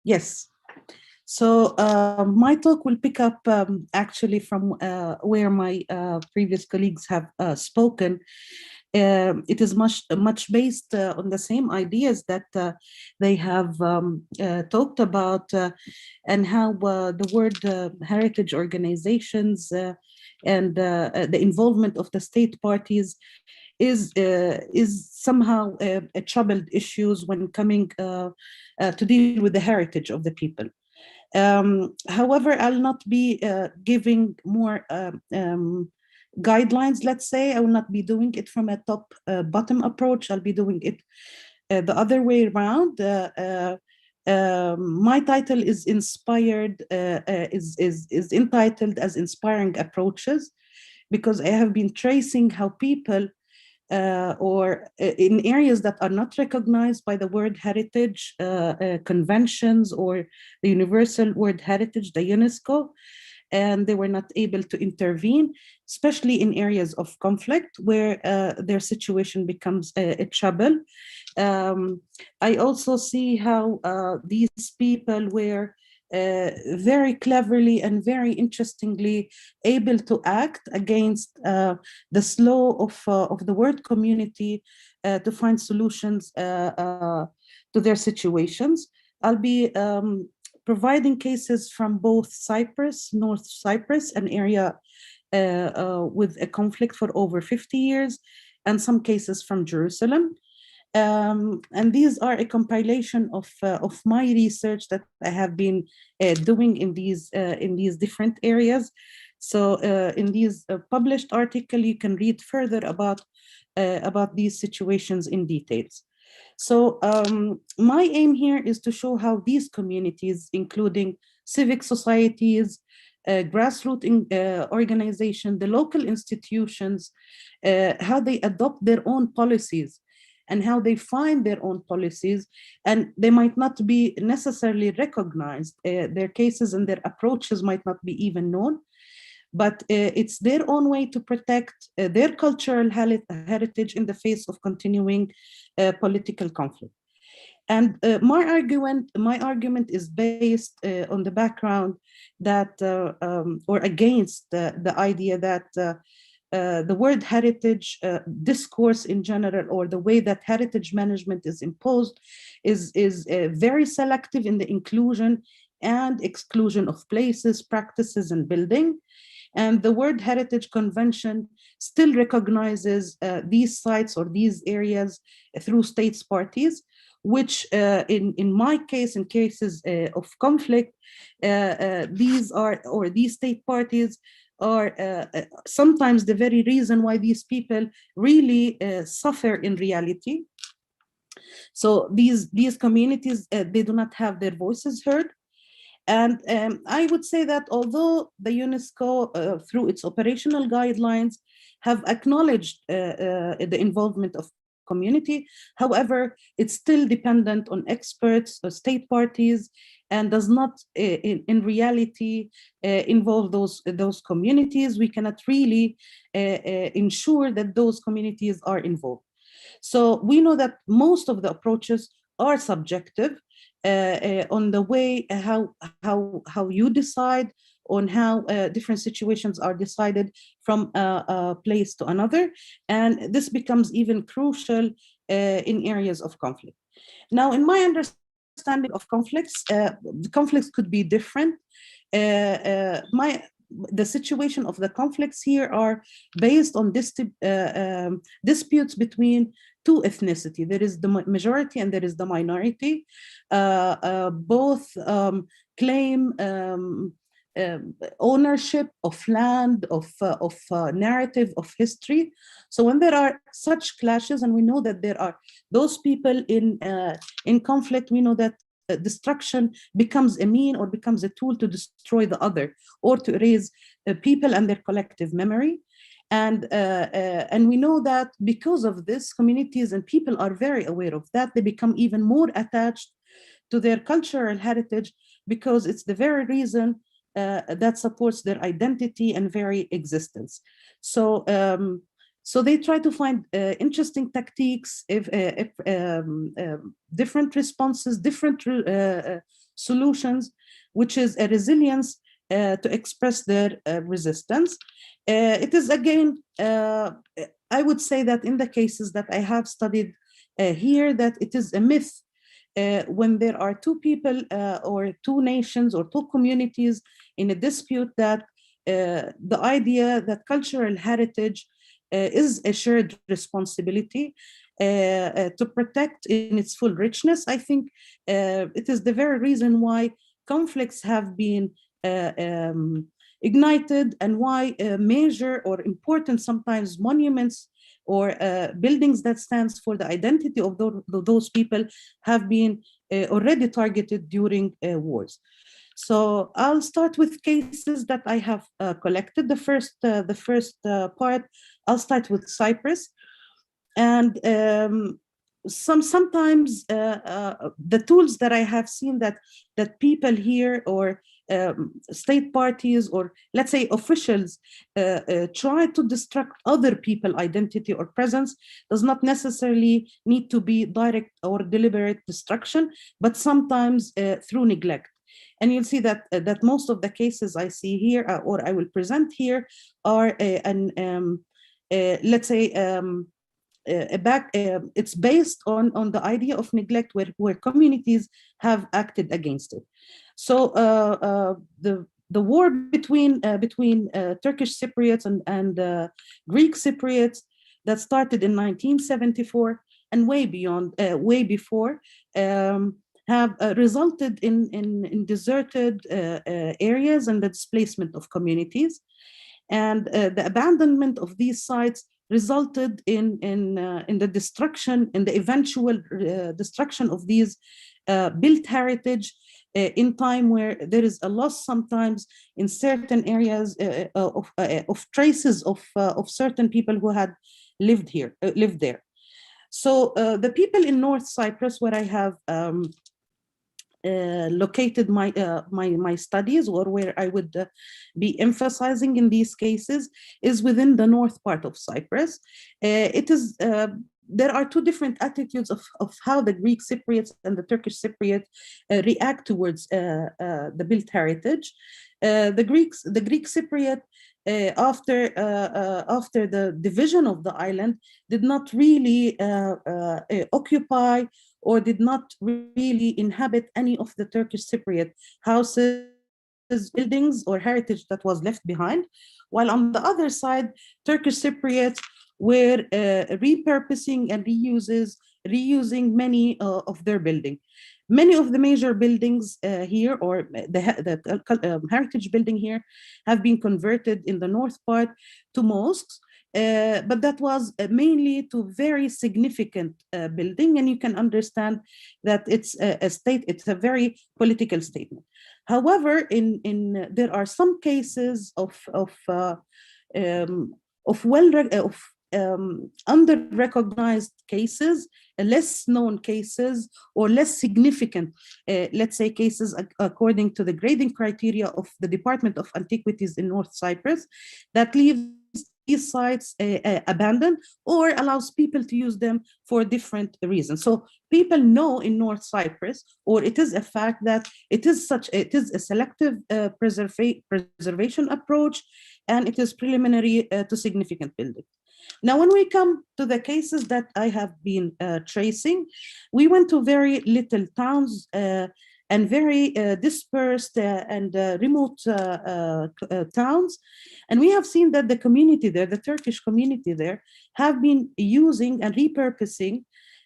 Yes. So my talk will pick up actually from where my previous colleagues have spoken. It is much based on the same ideas that they have talked about, and how the word heritage organizations and the involvement of the state parties is somehow a troubled issues when coming to deal with the heritage of the people. However, I'll not be giving more guidelines, let's say. I will not be doing it from a top-bottom approach. I'll be doing it the other way around. My title is inspired, is entitled as Inspiring Approaches, because I have been tracing how people or in areas that are not recognized by the word heritage conventions or the universal word heritage, the UNESCO, and they were not able to intervene, especially in areas of conflict where their situation becomes a trouble. I also see how these people were very cleverly and very interestingly able to act against the slow of the word community to find solutions to their situations. I'll be providing cases from both Cyprus, North Cyprus, an area with a conflict for over 50 years, and some cases from Jerusalem. And these are a compilation of my research that I have been doing in these different areas. So in these published article, you can read further about these situations in details. So my aim here is to show how these communities, including civic societies, grassroots organization, the local institutions, how they adopt their own policies and how they find their own policies, and they might not be necessarily recognized. Their cases and their approaches might not be even known, but it's their own way to protect their cultural heritage in the face of continuing political conflict. And my argument is based on the background that, or against the idea that the word heritage discourse in general, or the way that heritage management is imposed, is very selective in the inclusion and exclusion of places, practices, and building. And the World Heritage Convention still recognizes these sites or these areas through states parties, which in my case, in cases of conflict, these state parties are sometimes the very reason why these people really suffer in reality. So these communities, they do not have their voices heard. And I would say that although the UNESCO, through its operational guidelines, have acknowledged the involvement of community, however, it's still dependent on experts or state parties, and does not in reality involve those communities. We cannot really ensure that those communities are involved. So we know that most of the approaches are subjective on the way how you decide on how different situations are decided from a place to another, and this becomes even crucial in areas of conflict. Now, in my understanding of conflicts, the conflicts could be different. The situation of the conflicts here are based on disputes between two ethnicity. There is the majority and there is the minority. Both claim ownership of land, of narrative, of history. So when there are such clashes, and we know that there are those people in conflict, we know that destruction becomes a mean or becomes a tool to destroy the other, or to erase people and their collective memory. And we know that because of this, communities and people are very aware of that. They become even more attached to their cultural heritage, because it's the very reason that supports their identity and very existence. So so they try to find interesting tactics, different responses, different solutions, which is a resilience to express their resistance. It is again, I would say that in the cases that I have studied here, that it is a myth when there are two people or two nations or two communities in a dispute, that the idea that cultural heritage is a shared responsibility to protect in its full richness. I think it is the very reason why conflicts have been ignited, and why major or important sometimes monuments or buildings that stands for the identity of those people have been already targeted during wars. So I'll start with cases that I have collected. The first part, I'll start with Cyprus. And sometimes the tools that I have seen that people here, or state parties, or let's say officials, try to destruct other people's identity or presence, does not necessarily need to be direct or deliberate destruction, but sometimes through neglect. And you'll see that that most of the cases I see here, or I will present here, are let's say, it's based on the idea of neglect, where communities have acted against it. So the war between Turkish Cypriots and Greek Cypriots that started in 1974 and way beyond, way before, have resulted in deserted areas and the displacement of communities. And the abandonment of these sites resulted in the destruction, in the eventual destruction of these built heritage in time, where there is a loss sometimes in certain areas of traces of certain people who had lived here, lived there. So the people in North Cyprus, where I have located my studies, or where I would be emphasizing in these cases, is within the north part of Cyprus. It is there are two different attitudes of how the Greek Cypriots and the Turkish Cypriot react towards the built heritage. The Greek Cypriot, after the division of the island, did not really occupy or did not really inhabit any of the Turkish Cypriot houses, buildings, or heritage that was left behind. While on the other side, Turkish Cypriots were repurposing and reusing many of their buildings. Many of the major buildings here, or the heritage building here, have been converted in the north part to mosques. But that was mainly to very significant building, and you can understand that it's it's a very political statement. However, there are some cases of under-recognized cases, less known cases, or less significant, let's say, cases according to the grading criteria of the Department of Antiquities in North Cyprus, that leaves these sites abandoned or allows people to use them for different reasons. So people know in North Cyprus, or it is a fact, that it is a selective preservation approach, and it is preliminary to significant building. Now, when we come to the cases that I have been tracing, we went to very little towns and very dispersed and remote towns. And we have seen that the community there, the Turkish community there, have been using and repurposing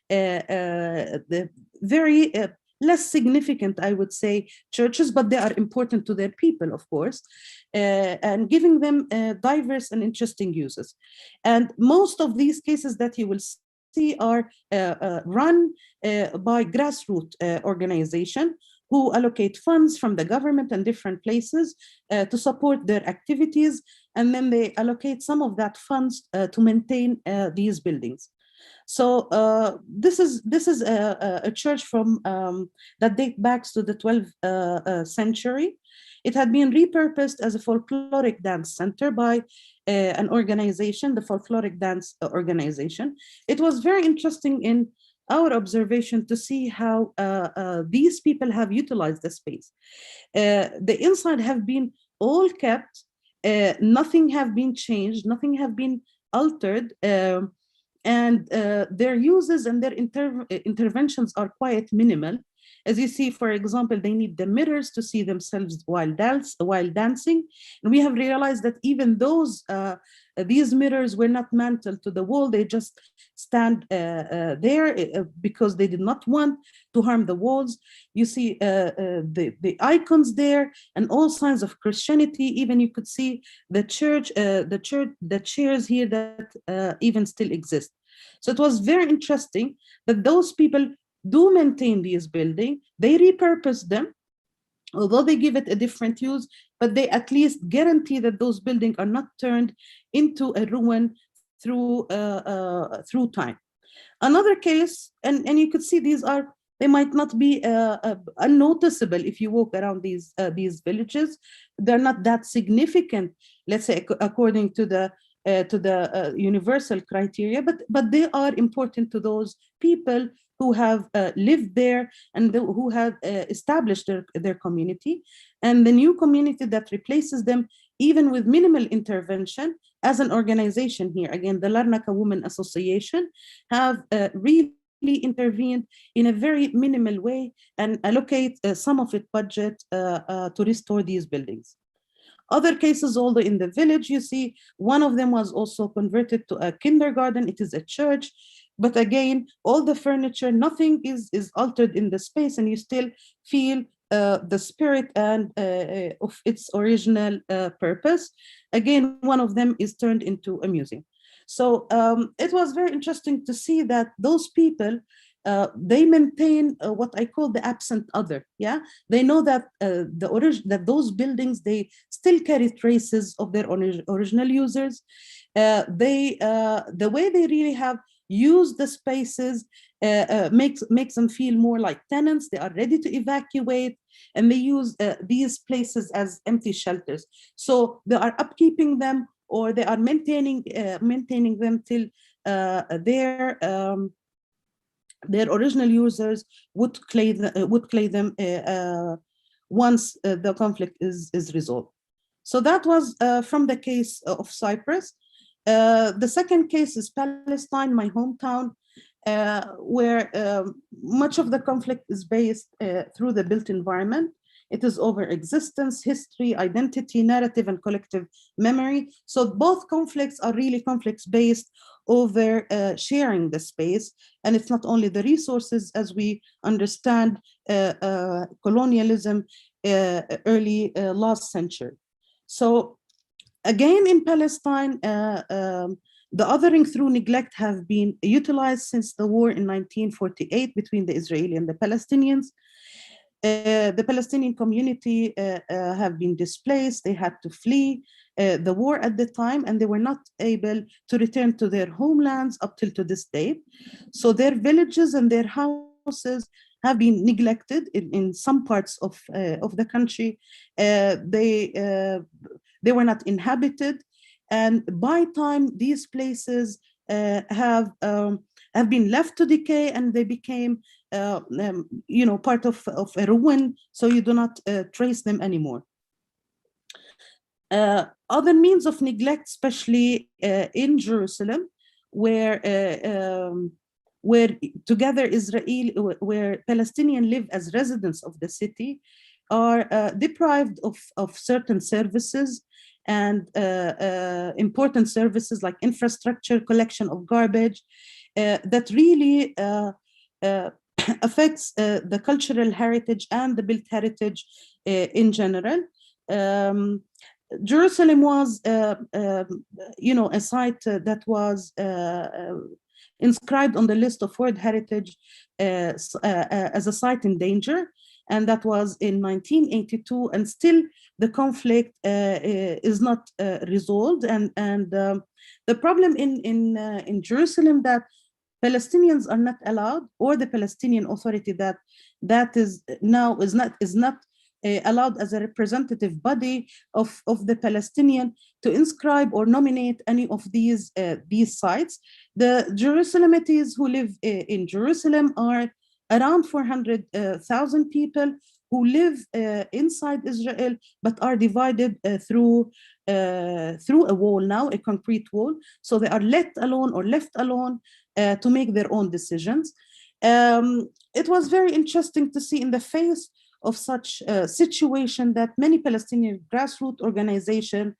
the very less significant, I would say, churches, but they are important to their people, of course, and giving them diverse and interesting uses. And most of these cases that you will see are run by grassroots organization, who allocate funds from the government and different places to support their activities. And then they allocate some of that funds to maintain these buildings. So this is a church from that dates back to the 12th century. It had been repurposed as a folkloric dance center by an organization, the Folkloric Dance Organization. It was very interesting in our observation to see how these people have utilized the space. The inside have been all kept, nothing have been changed, nothing have been altered, and their uses and their interventions are quite minimal. As you see, for example, they need the mirrors to see themselves while dancing. And we have realized that even these mirrors were not mantled to the wall. They just stand there because they did not want to harm the walls. You see the icons there and all signs of Christianity. Even you could see the chairs here that even still exist. So it was very interesting that those people do maintain these buildings. They repurpose them, although they give it a different use, but they at least guarantee that those buildings are not turned into a ruin through time. Another case, and you could see they might not be unnoticeable if you walk around these villages. They're not that significant, let's say, according to the to the universal criteria, but they are important to those people who have lived there and who have established their community. And the new community that replaces them, even with minimal intervention, as an organization here, again, the Larnaca Women Association, have really intervened in a very minimal way and allocate some of its budget to restore these buildings. Other cases, although in the village, you see, one of them was also converted to a kindergarten. It is a church. But again, all the furniture, nothing is altered in the space, and you still feel the spirit and of its original purpose. Again, one of them is turned into a museum. So it was very interesting to see that those people, they maintain what I call the absent other. Yeah, they know that that those buildings, they still carry traces of their original users. The way they really have used the spaces makes them feel more like tenants. They are ready to evacuate, and they use these places as empty shelters. So they are upkeeping them, or they are maintaining them till their original users would claim them once the conflict is resolved. So that was from the case of Cyprus. The second case is Palestine, my hometown, where much of the conflict is based through the built environment. It is over existence, history, identity, narrative, and collective memory. So both conflicts are really conflicts based over sharing the space. And it's not only the resources as we understand colonialism early last century. So again, in Palestine, the othering through neglect have been utilized since the war in 1948 between the Israeli and the Palestinians. The Palestinian community have been displaced. They had to flee the war at the time, and they were not able to return to their homelands up till to this day. So their villages and their houses have been neglected in some parts of the country. They were not inhabited, and by time these places have been left to decay, and they became part of a ruin, so you do not trace them anymore. Other means of neglect, especially in Jerusalem, where together where Palestinians live as residents of the city, are deprived of certain services and important services like infrastructure, collection of garbage, that really affects the cultural heritage and the built heritage in general. Jerusalem was, a site that was inscribed on the list of World Heritage as a site in danger, and that was in 1982, and still the conflict is not resolved. And the problem in Jerusalem, that Palestinians are not allowed, or the Palestinian Authority that is now is not allowed as a representative body of the Palestinian to inscribe or nominate any of these sites. The Jerusalemites who live in Jerusalem are around 400,000 people who live inside Israel, but are divided through a wall now, a concrete wall. So they are let alone or left alone to make their own decisions. It was very interesting to see in the face of such a situation that many Palestinian grassroots organizations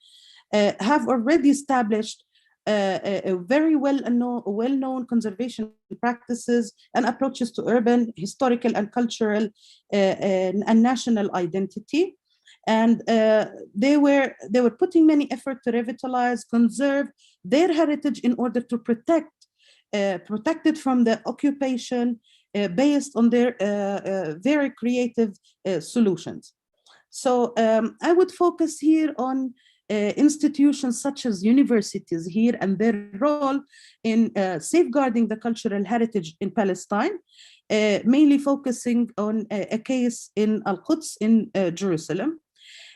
have already established a very well-known conservation practices and approaches to urban, historical, and cultural and national identity. And they were putting many effort to revitalize, conserve their heritage in order to protect it from the occupation based on their very creative solutions. So I would focus here on institutions such as universities here and their role in safeguarding the cultural heritage in Palestine, mainly focusing on a case in Al-Quds in Jerusalem.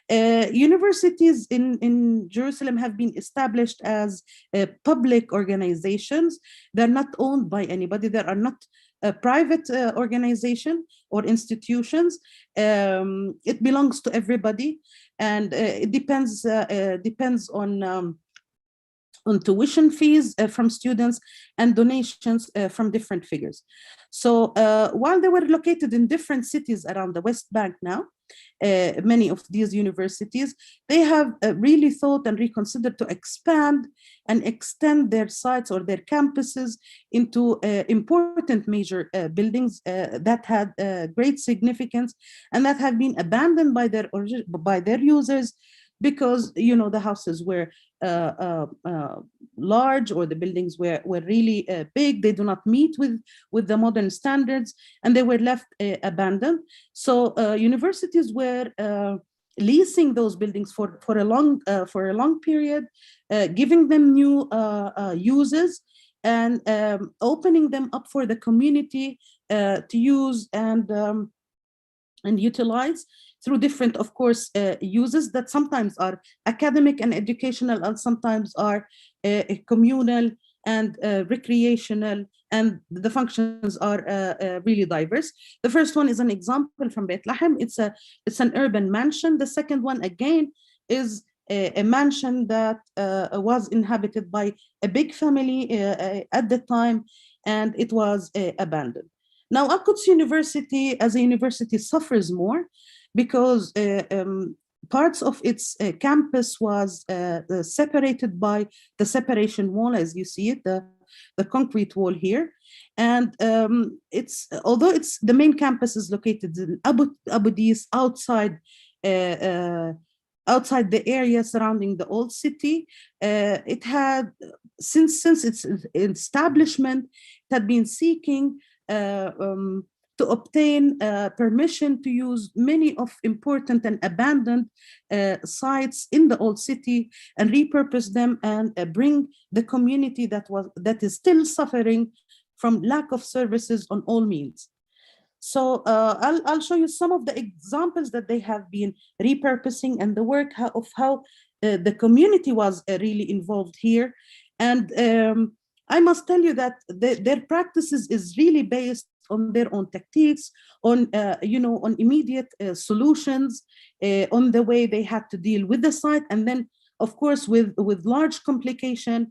Universities in Jerusalem have been established as public organizations. They're not owned by anybody. They are not a private organization or institutions. It belongs to everybody, and it depends on tuition fees from students and donations from different figures. So while they were located in different cities around the West Bank now, many of these universities, they have really thought and reconsidered to expand and extend their sites or their campuses into important major buildings that had great significance and that have been abandoned by their users because, you know, the houses were large, or the buildings were really big. They do not meet with the modern standards, and they were left abandoned. So universities were leasing those buildings for a long period, giving them new uses, and opening them up for the community to use and utilize through different, of course, uses that sometimes are academic and educational, and sometimes are communal and recreational, and the functions are really diverse. The first one is an example from Beit Lahem. It's an urban mansion. The second one, again, is a mansion that was inhabited by a big family at the time, and it was abandoned. Now, Al-Quds University as a university suffers more because parts of its campus was separated by the separation wall, as you see it, the concrete wall here. And although the main campus is located in Abu Dis, outside the area surrounding the old city, it had, since its establishment, it had been seeking to obtain permission to use many of important and abandoned sites in the old city and repurpose them and bring the community that is still suffering from lack of services on all means. So I'll show you some of the examples that they have been repurposing and the work of how the community was really involved here. And I must tell you that their practices is really based on their own tactics, on on immediate solutions, on the way they had to deal with the site, and then, of course, with large complication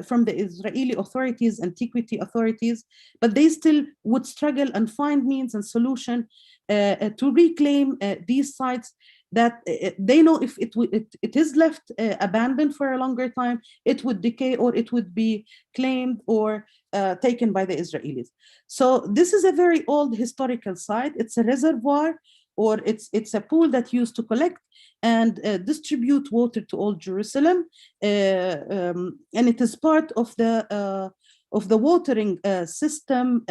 from the Israeli authorities, antiquity authorities, but they still would struggle and find means and solution to reclaim these sites that they know if it is left abandoned for a longer time, it would decay or it would be claimed or taken by the Israelis. So this is a very old historical site. It's a reservoir, or it's a pool that used to collect and distribute water to all Jerusalem, and it is part of the watering system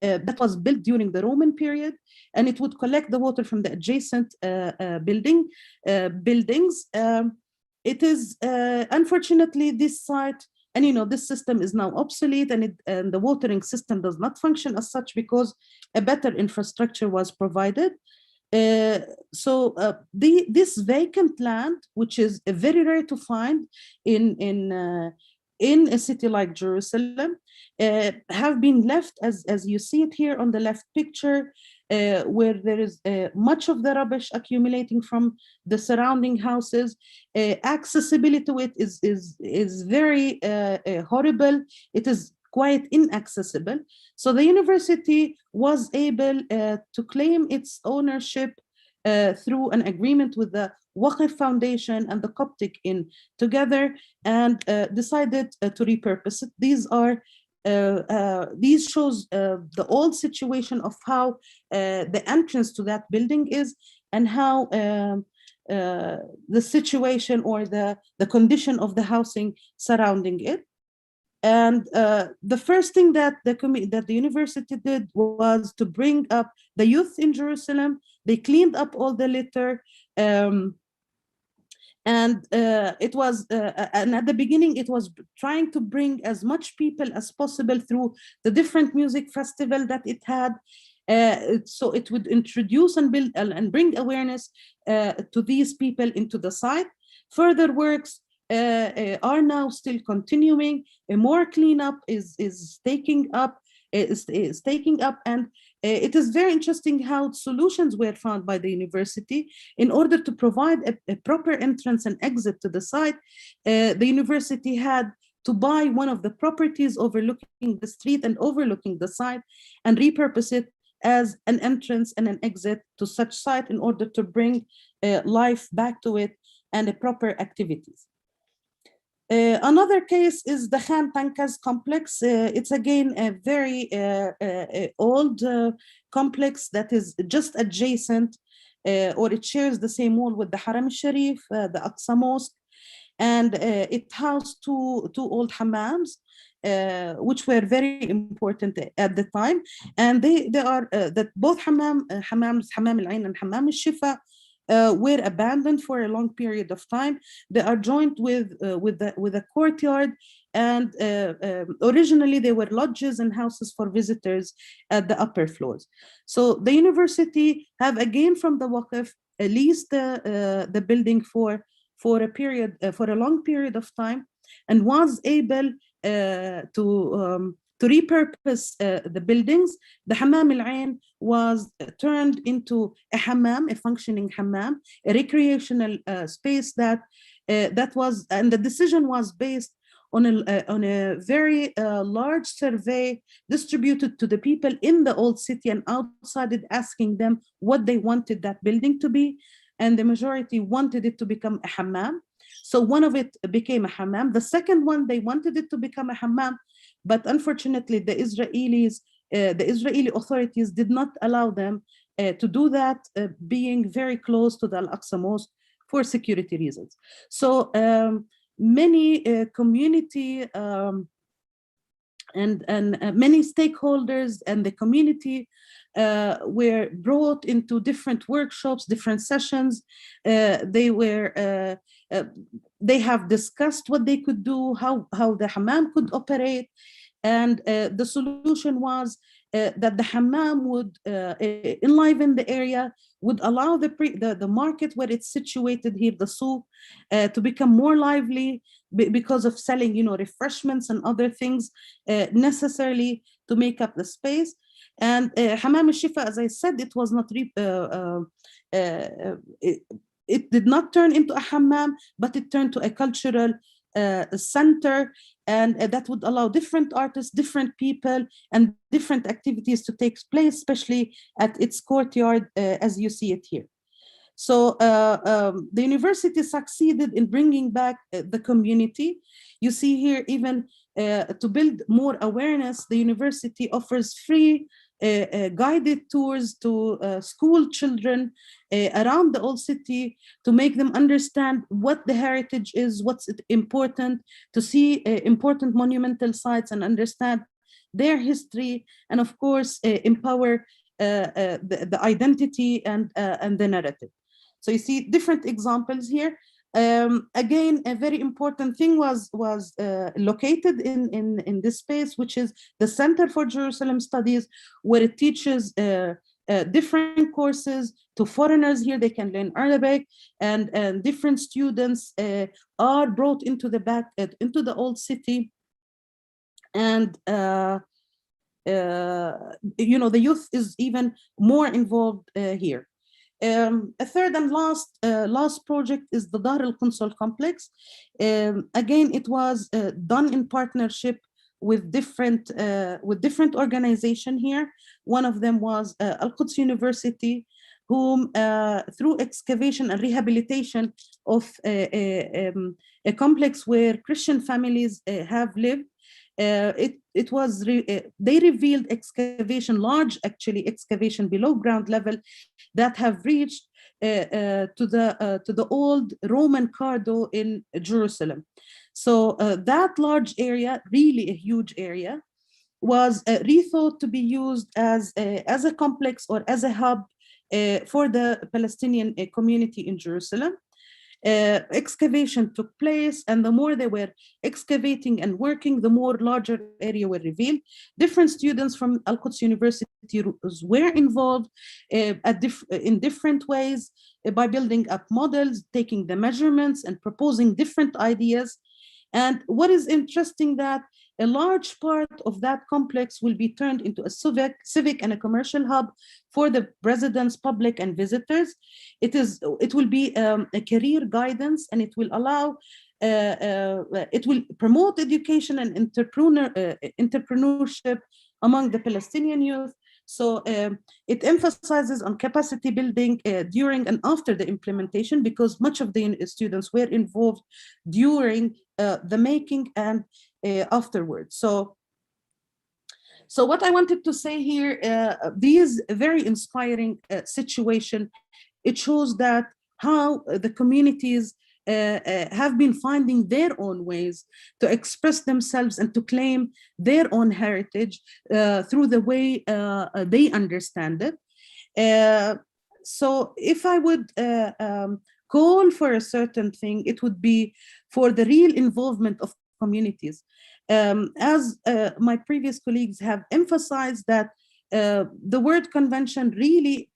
that was built during the Roman period, and it would collect the water from the adjacent buildings. It is unfortunately this site, and this system is now obsolete, and the watering system does not function as such because a better infrastructure was provided. So this vacant land, which is very rare to find in a city like Jerusalem, have been left, as you see it here on the left picture, where there is much of the rubbish accumulating from the surrounding houses. Accessibility to it is very horrible. It is quite inaccessible. So the university was able to claim its ownership through an agreement with the Waqf Foundation and the Coptic Inn together, and decided to repurpose it. These shows the old situation of how the entrance to that building is, and how the situation or the condition of the housing surrounding it. And the first thing that the university did was to bring up the youth in Jerusalem. They cleaned up all the litter, and it was and at the beginning it was trying to bring as much people as possible through the different music festival that it had. So it would introduce and build and bring awareness to these people into the site. Further works are now still continuing. More cleanup is taking up, and it is very interesting how solutions were found by the university in order to provide a proper entrance and exit to the site. The university had to buy one of the properties overlooking the street and overlooking the site and repurpose it as an entrance and an exit to such site in order to bring life back to it and a proper activities. Another case is the Khan Tankas complex. It's again a very old complex that is just adjacent, or it shares the same wall with the Haram al-Sharif, the Aqsa Mosque, and it housed two old hammams, which were very important at the time. And they are that both hammams, Hammam al-Ain and Hammam al-Shifa, were abandoned for a long period of time. They are joined with a courtyard, and originally they were lodges and houses for visitors at the upper floors. So the university have, again from the Waqf, leased the building for a period, for a long period of time, and was able to repurpose the buildings. The Hammam al-Ain was turned into a hammam, a functioning hammam, a recreational space that was, and the decision was based on a very large survey distributed to the people in the old city and outside it, asking them what they wanted that building to be. And the majority wanted it to become a hammam. So one of it became a hammam. The second one, they wanted it to become a hammam, but unfortunately the Israeli authorities did not allow them to do that, being very close to the Al-Aqsa Mosque for security reasons. So many community and many stakeholders and the community were brought into different workshops, different sessions. They have discussed what they could do, how the hammam could operate, and the solution was that the hammam would enliven the area, would allow the market where it's situated here, the souk, to become more lively because of selling, refreshments and other things necessarily to make up the space. And Hammam al-Shifa, as I said, it was not it did not turn into a hammam, but it turned to a cultural center, and that would allow different artists, different people, and different activities to take place, especially at its courtyard, as you see it here. So the university succeeded in bringing back the community. You see here, even to build more awareness, the university offers free guided tours to school children around the old city to make them understand what the heritage is, what's important, to see important monumental sites and understand their history, and of course empower the identity and the narrative. So you see different examples here. Again, a very important thing was located in this space, which is the Center for Jerusalem Studies, where it teaches different courses to foreigners here. They can learn Arabic, and different students are brought into the old city, and the youth is even more involved here. A third and last project is the Dar al-Consul complex. Again, it was done in partnership with different organizations here. One of them was Al-Quds University, whom through excavation and rehabilitation of a complex where Christian families have lived, they revealed large excavation below ground level that have reached to the old Roman Cardo in Jerusalem. So that large area, really a huge area, was rethought to be used as a complex or as a hub for the Palestinian community in Jerusalem. Excavation took place, and the more they were excavating and working, the more larger area were revealed. Different students from Al-Quds University were involved in different ways by building up models, taking the measurements, and proposing different ideas. And what is interesting that a large part of that complex will be turned into a civic and a commercial hub for the residents, public, and visitors. It will be a career guidance, and it will allow, it will promote education and entrepreneurship among the Palestinian youth. So it emphasizes on capacity building during and after the implementation, because much of the students were involved during the making and afterwards. So what I wanted to say here, these very inspiring situation, it shows that how the communities have been finding their own ways to express themselves and to claim their own heritage through the way they understand it. So if I would call for a certain thing, it would be for the real involvement of communities. As my previous colleagues have emphasized, that the word convention really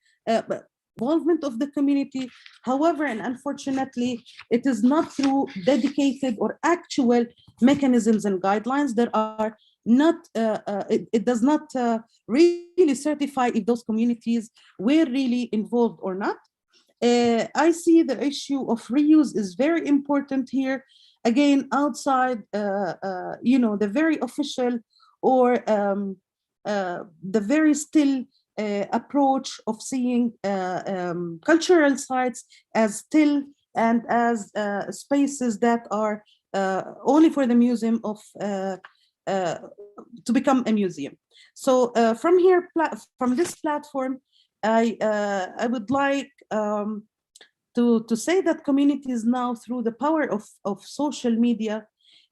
involvement of the community. However, and unfortunately, it is not through dedicated or actual mechanisms and guidelines. There are not, it does not really certify if those communities were really involved or not. I see the issue of reuse is very important here. Again, outside, the very official or the very still approach of seeing cultural sites as still and as spaces that are only for the museum of to become a museum. So from here, from this platform, I would like to say that communities now, through the power of social media,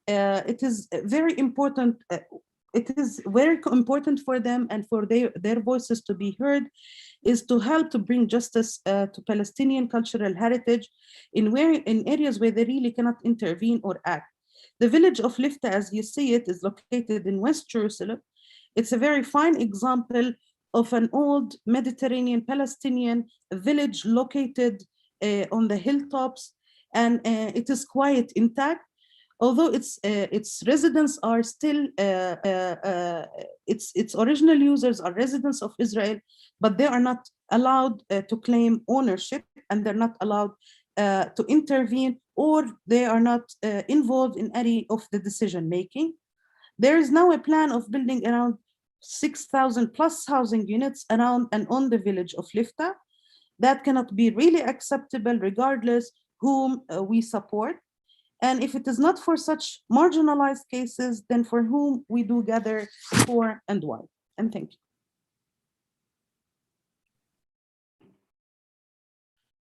it is very important. It is very important for them and for their voices to be heard, is to help to bring justice to Palestinian cultural heritage in areas where they really cannot intervene or act. The village of Lifta, as you see it, is located in West Jerusalem. It's a very fine example of an old Mediterranean Palestinian village located on the hilltops, and it is quite intact. Although its residents are still, its original users are residents of Israel, but they are not allowed to claim ownership, and they're not allowed to intervene, or they are not involved in any of the decision making. There is now a plan of building around 6,000 plus housing units around and on the village of Lifta. That cannot be really acceptable regardless whom we support. And if it is not for such marginalized cases, then for whom we do gather for and why. And thank you.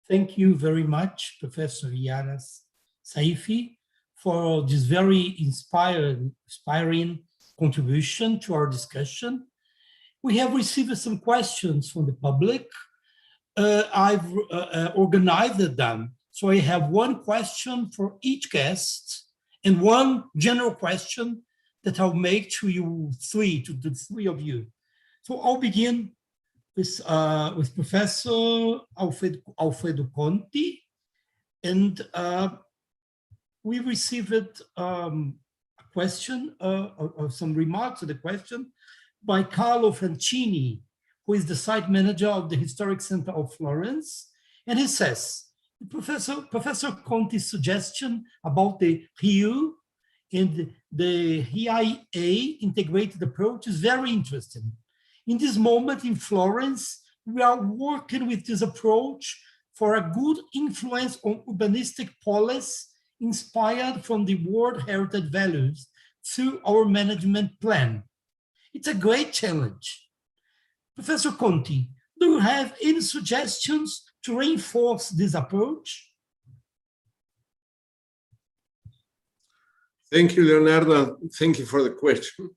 Thank you very much, Professor Yaras Saifi, for this very inspiring contribution to our discussion. We have received some questions from the public. I've organized them. So I have one question for each guest and one general question that I'll make to you three, to the three of you. So I'll begin with Professor Alfredo Conti, and we received a question, or some remarks to the question by Carlo Francini, who is the site manager of the Historic Center of Florence, and he says, Professor Conti's suggestion about the RIU and the RIA integrated approach is very interesting. In this moment in Florence, we are working with this approach for a good influence on urbanistic policy inspired from the World Heritage values through our management plan. It's a great challenge. Professor Conti, do you have any suggestions to reinforce this approach? Thank you, Leonardo. Thank you for the question.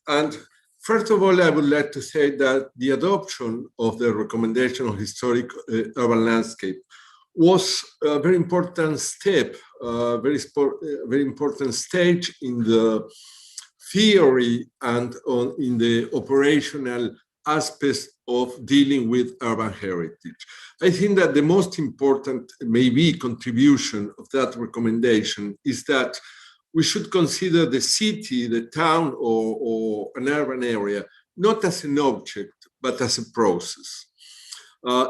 And first of all, I would like to say that the adoption of the recommendation of historic urban landscape was a very important step, very important stage in the theory and in the operational aspects of dealing with urban heritage. I think that the most important, maybe, contribution of that recommendation is that we should consider the city, the town, or an urban area, not as an object, but as a process.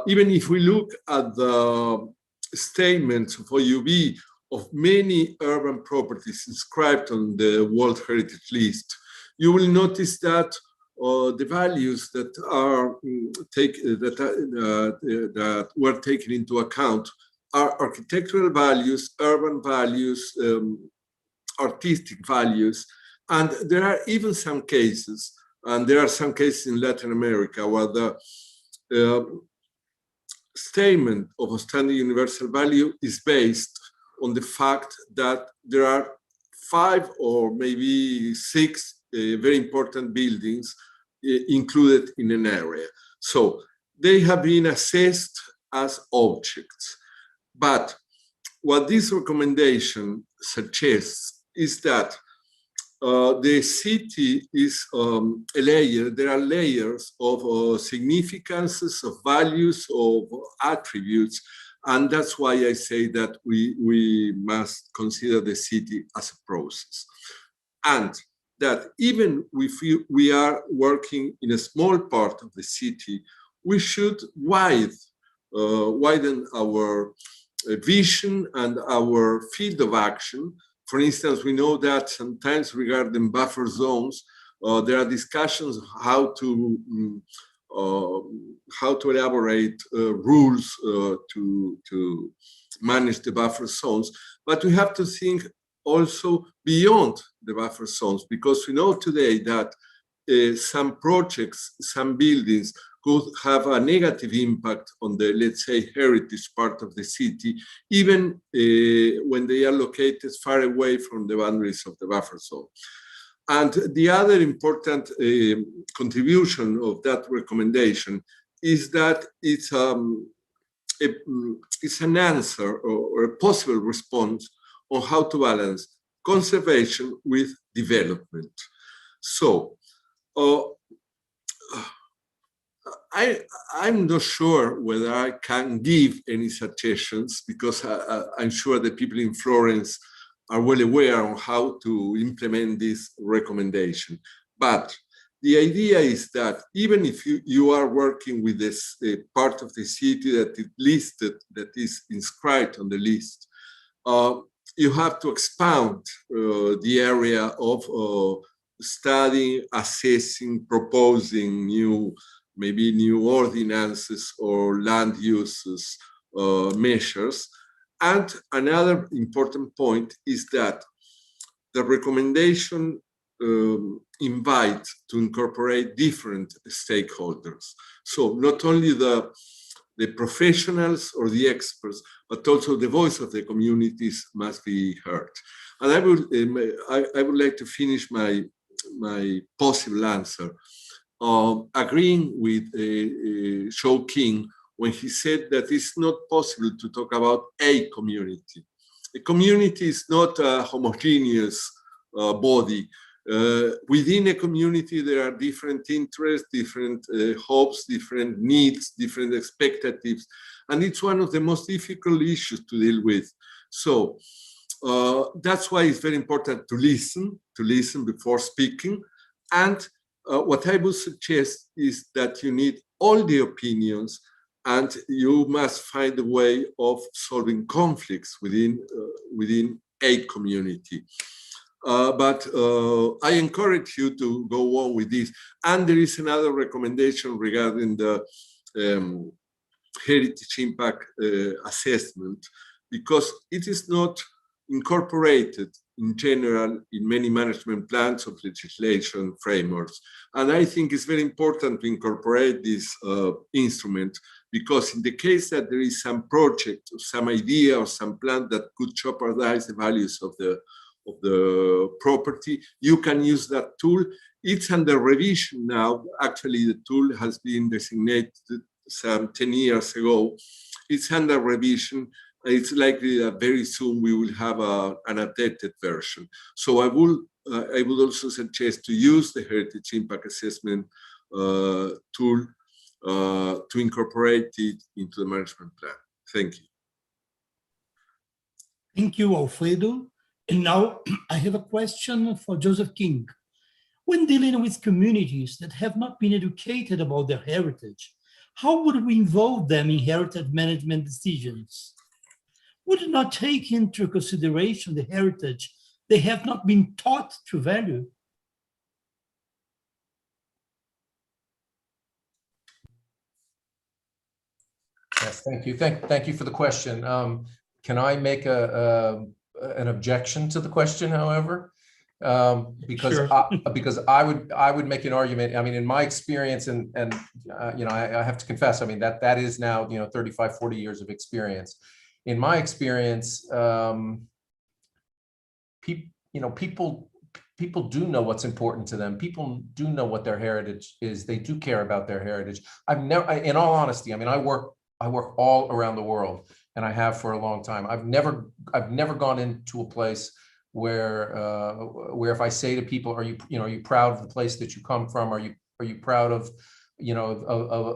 Even if we look at the statements of OUB of many urban properties inscribed on the World Heritage List, you will notice that the values that were taken into account are architectural values, urban values, artistic values, and there are even some cases, and there are some cases in Latin America where the statement of a standing universal value is based on the fact that there are 5 or maybe 6 very important buildings included in an area. So they have been assessed as objects. But what this recommendation suggests is that the city is a layer. There are layers of significances, of values, of attributes, and that's why I say that we must consider the city as a process, and that even if we are working in a small part of the city, we should widen our vision and our field of action. For instance, we know that sometimes regarding buffer zones, there are discussions how to elaborate rules to manage the buffer zones. But we have to think also beyond the buffer zones, because we know today that some projects, some buildings could have a negative impact on the, let's say, heritage part of the city, even when they are located far away from the boundaries of the buffer zone. And the other important contribution of that recommendation is that it's an answer or a possible response on how to balance conservation with development. So, I'm not sure whether I can give any suggestions, because I'm sure the people in Florence are well aware of how to implement this recommendation. But the idea is that even if you are working with this part of the city that is listed, that is inscribed on the list, you have to expound the area of studying, assessing, proposing maybe new ordinances or land uses measures. And another important point is that the recommendation invites to incorporate different stakeholders. So not only the professionals or the experts, but also the voice of the communities must be heard. And I would like to finish my possible answer agreeing with Shou King when he said that it's not possible to talk about a community. A community is not a homogeneous body. Within a community, there are different interests, different hopes, different needs, different expectatives, and it's one of the most difficult issues to deal with. So that's why it's very important to listen before speaking. And what I would suggest is that you need all the opinions, and you must find a way of solving conflicts within a community. But I encourage you to go on with this. And there is another recommendation regarding the heritage impact assessment, because it is not incorporated in general in many management plans of legislation frameworks. And I think it's very important to incorporate this instrument, because in the case that there is some project or some idea or some plan that could jeopardize the values of the property, you can use that tool. It's under revision now. Actually, the tool has been designated some 10 years ago. It's under revision. It's likely that very soon we will have an updated version. So I would also suggest to use the Heritage Impact Assessment tool to incorporate it into the management plan. Thank you. Thank you, Alfredo. And now I have a question for Joseph King. When dealing with communities that have not been educated about their heritage, how would we involve them in heritage management decisions? Would it not take into consideration the heritage they have not been taught to value? Yes, thank you. Thank you for the question. Can I make an objection to the question, however? Because Sure. I would make an argument. I mean, in my experience, and you know, I have to confess, I mean, that is now, you know, 35, 40 years of experience. In my experience, people do know what's important to them. People do know what their heritage is. They do care about their heritage. In all honesty, I mean, I work all around the world, and I have for a long time. I've never gone into a place where if I say to people, are you proud of the place that you come from? Are you proud of, you know,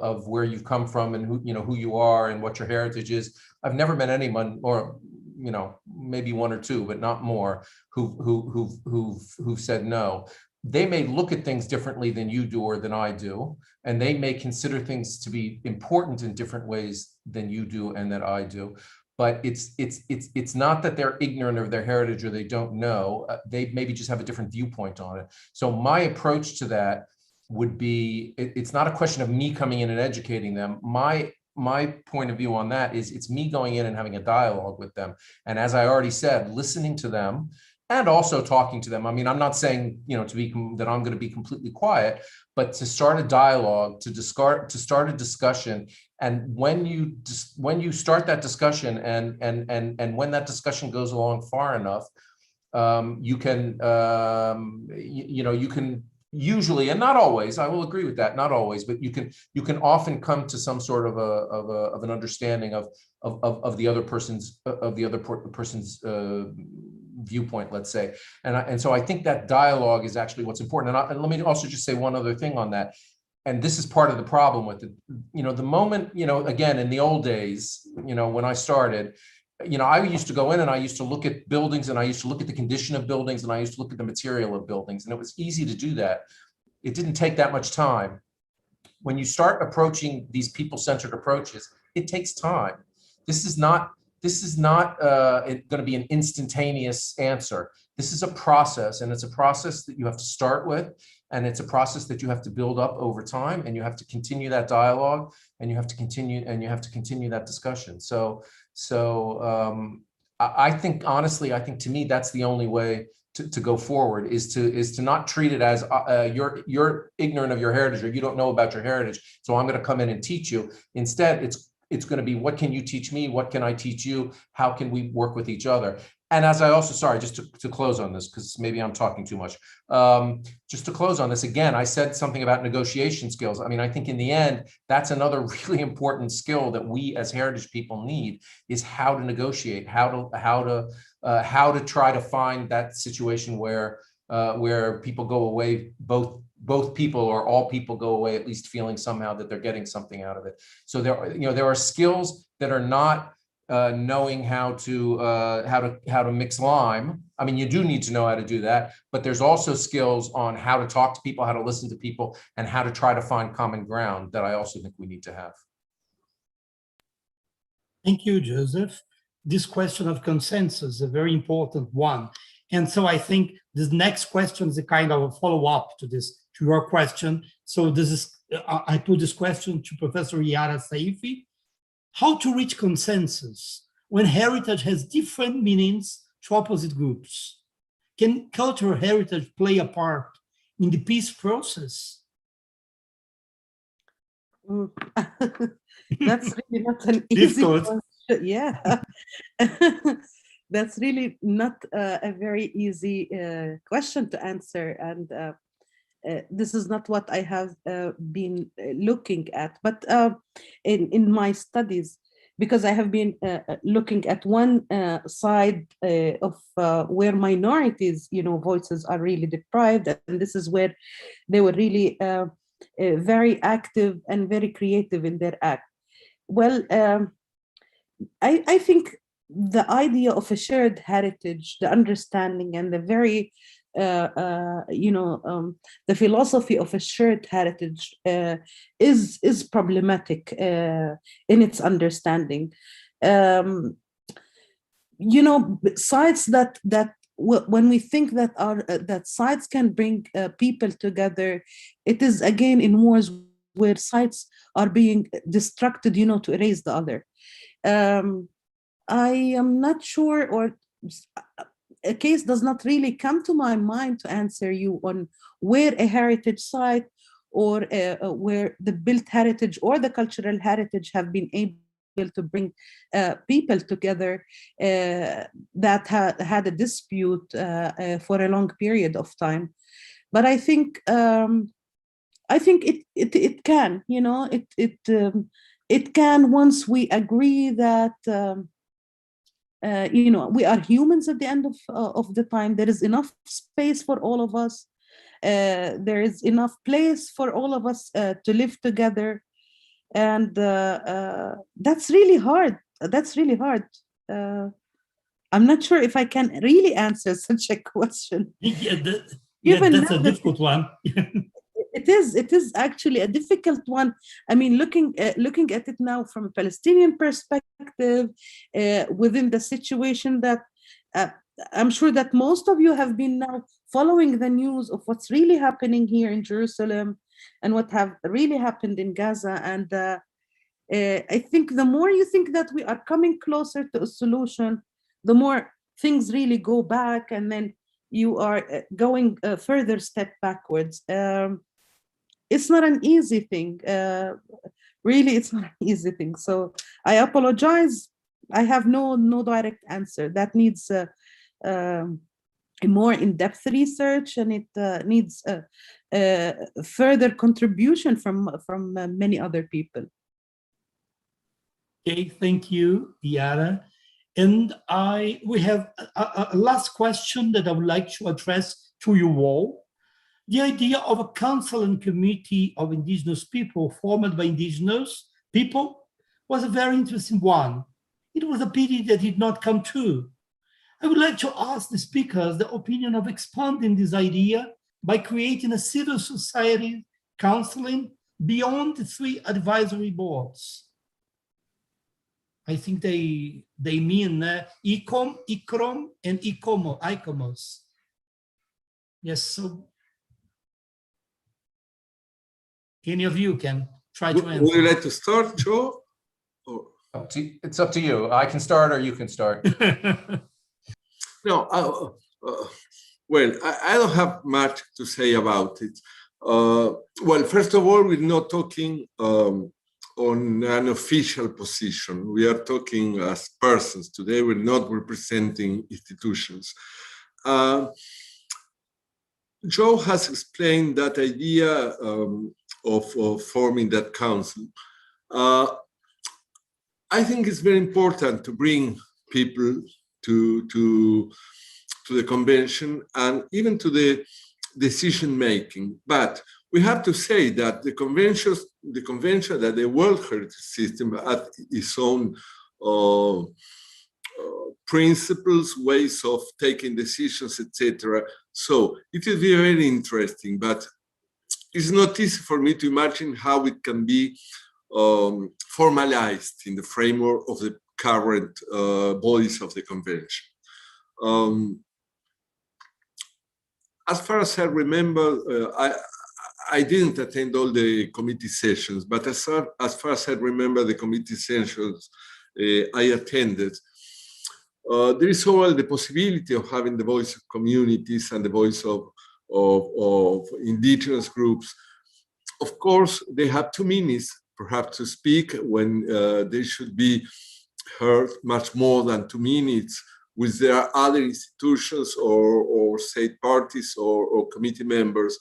of where you've come from and who you are and what your heritage is? I've never met anyone, or you know, maybe one or two, but not more, who've said no. They may look at things differently than you do or than I do, and they may consider things to be important in different ways than you do and that I do. But it's not that they're ignorant of their heritage or they don't know. They maybe just have a different viewpoint on it. So my approach to that would be, it's not a question of me coming in and educating them. My point of view on that is it's me going in and having a dialogue with them. And as I already said, listening to them and also talking to them. I mean, I'm not saying, you know, that I'm going to be completely quiet, but to start a dialogue, to start a discussion. And when you start that discussion and when that discussion goes along far enough, you can, you can usually, and not always, I will agree with that, not always, but you can often come to some sort of an understanding of the other person's viewpoint, let's say. And so I think that dialogue is actually what's important. And let me also just say one other thing on that. And this is part of the problem with it. You know, the moment, you know, again, in the old days, you know, when I started, you know, I used to go in and I used to look at buildings and I used to look at the condition of buildings and I used to look at the material of buildings, and it was easy to do that. It didn't take that much time. When you start approaching these people-centered approaches, it takes time. This is not going to be an instantaneous answer. This is a process, and it's a process that you have to start with, and it's a process that you have to build up over time, and you have to continue that dialogue, and you have to continue that discussion. So I think, honestly, I think to me that's the only way to go forward, is to not treat it as you're ignorant of your heritage or you don't know about your heritage, so I'm going to come in and teach you. Instead, it's going to be, what can you teach me? What can I teach you? How can we work with each other? And as I also, sorry, just to close on this, because maybe I'm talking too much. Just to close on this, again, I said something about negotiation skills. I mean, I think in the end, that's another really important skill that we as heritage people need, is how to negotiate, how to try to find that situation where people go away, both people or all people go away at least feeling somehow that they're getting something out of it. So there are skills that are not knowing how to mix lime. I mean, you do need to know how to do that, but there's also skills on how to talk to people, how to listen to people, and how to try to find common ground that I also think we need to have. Thank you, Joseph. This question of consensus is a very important one. And so I think this next question is a kind of a follow-up to your question. So this is, I put this question to Professor Yara Saifi. How to reach consensus when heritage has different meanings to opposite groups? Can cultural heritage play a part in the peace process? That's really not an easy question. Yeah. That's really not a very easy question to answer. And this is not what I have been looking at, but in my studies, because I have been looking at one side of where minorities, voices are really deprived, and this is where they were really very active and very creative in their act. Well, I think the idea of a shared heritage, the understanding, and the very the philosophy of a shared heritage is problematic in its understanding. Sites that when we think that that sites can bring people together, it is again in wars where sites are being destructed, to erase the other. I am not sure, or a case does not really come to my mind to answer you on where a heritage site or where the built heritage or the cultural heritage have been able to bring people together that had a dispute for a long period of time. But I think it can, it can, once we agree that we are humans at the end of the time. There is enough space for all of us. There is enough place for all of us to live together, and that's really hard. That's really hard. I'm not sure if I can really answer such a question. That's a difficult one. It is actually a difficult one. I mean, looking at it now from a Palestinian perspective, within the situation that I'm sure that most of you have been now following the news of what's really happening here in Jerusalem and what have really happened in Gaza. And I think the more you think that we are coming closer to a solution, the more things really go back, and then you are going a further step backwards. It's not an easy thing. Really, it's not an easy thing. So I apologize. I have no direct answer. That needs a more in-depth research, and it needs further contribution from many other people. Okay, thank you, Yara. And we have a last question that I would like to address to you all. The idea of a council and committee of indigenous people formed by indigenous people was a very interesting one. It was a pity that it did not come true. I would like to ask the speakers the opinion of expanding this idea by creating a civil society counseling beyond the 3 advisory boards. I think they mean ICOM, ICROM, and ICOMOS. Yes, so any of you can try to answer. Would you like to start, Joe? Or? It's up to you. I can start, or you can start. No, well, I don't have much to say about it. Well, first of all, we're not talking on an official position. We are talking as persons. Today, we're not representing institutions. Joe has explained that idea of forming that council. I think it's very important to bring people to the convention and even to the decision making. But we have to say that the convention, that the World Heritage System has its own principles, ways of taking decisions, etc. So it will be very interesting, but it's not easy for me to imagine how it can be formalized in the framework of the current bodies of the convention. As far as I remember, I didn't attend all the committee sessions, but as far as I remember the committee sessions I attended, there is always the possibility of having the voice of communities and the voice of indigenous groups. Of course, they have 2 minutes perhaps to speak when they should be heard much more than 2 minutes, with their other institutions or state parties or committee members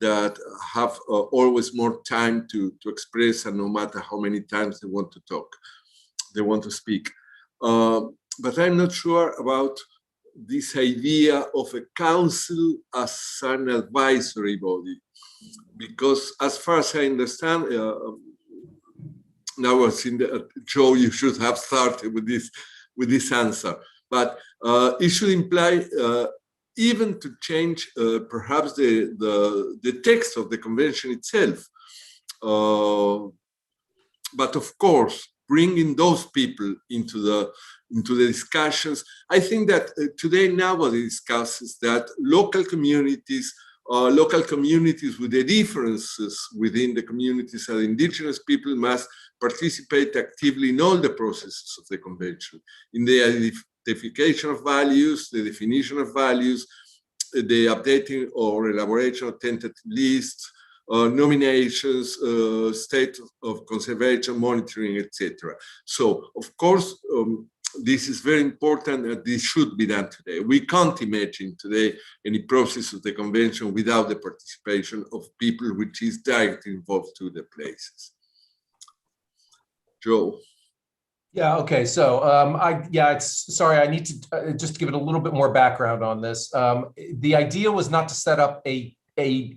that have always more time to express, and no matter how many times they want to talk, they want to speak. But I'm not sure about this idea of a council as an advisory body, because as far as I understand, now I've seen that, Joe, you should have started with this answer, but it should imply even to change perhaps the text of the convention itself. But of course, bringing those people into the discussions. I think that today nobody discusses that local communities with the differences within the communities and indigenous people must participate actively in all the processes of the convention, in the identification of values, the definition of values, the updating or elaboration of tentative lists, nominations, state of conservation, monitoring, etc. So, of course, this is very important, and this should be done today. We can't imagine today any process of the convention without the participation of people which is directly involved to the places. Joe. Yeah, okay, so sorry, I need to just give it a little bit more background on this. The idea was not to set up a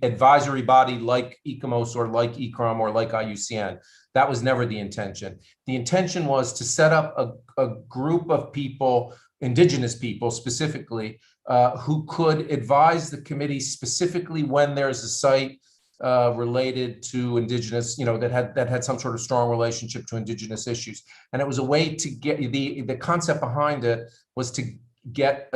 advisory body like ICOMOS or like ICROM or like IUCN. That was never the intention. The intention was to set up a group of people, indigenous people specifically, who could advise the committee specifically when there's a site related to indigenous, that had some sort of strong relationship to indigenous issues. And it was a way to get the concept behind it was to get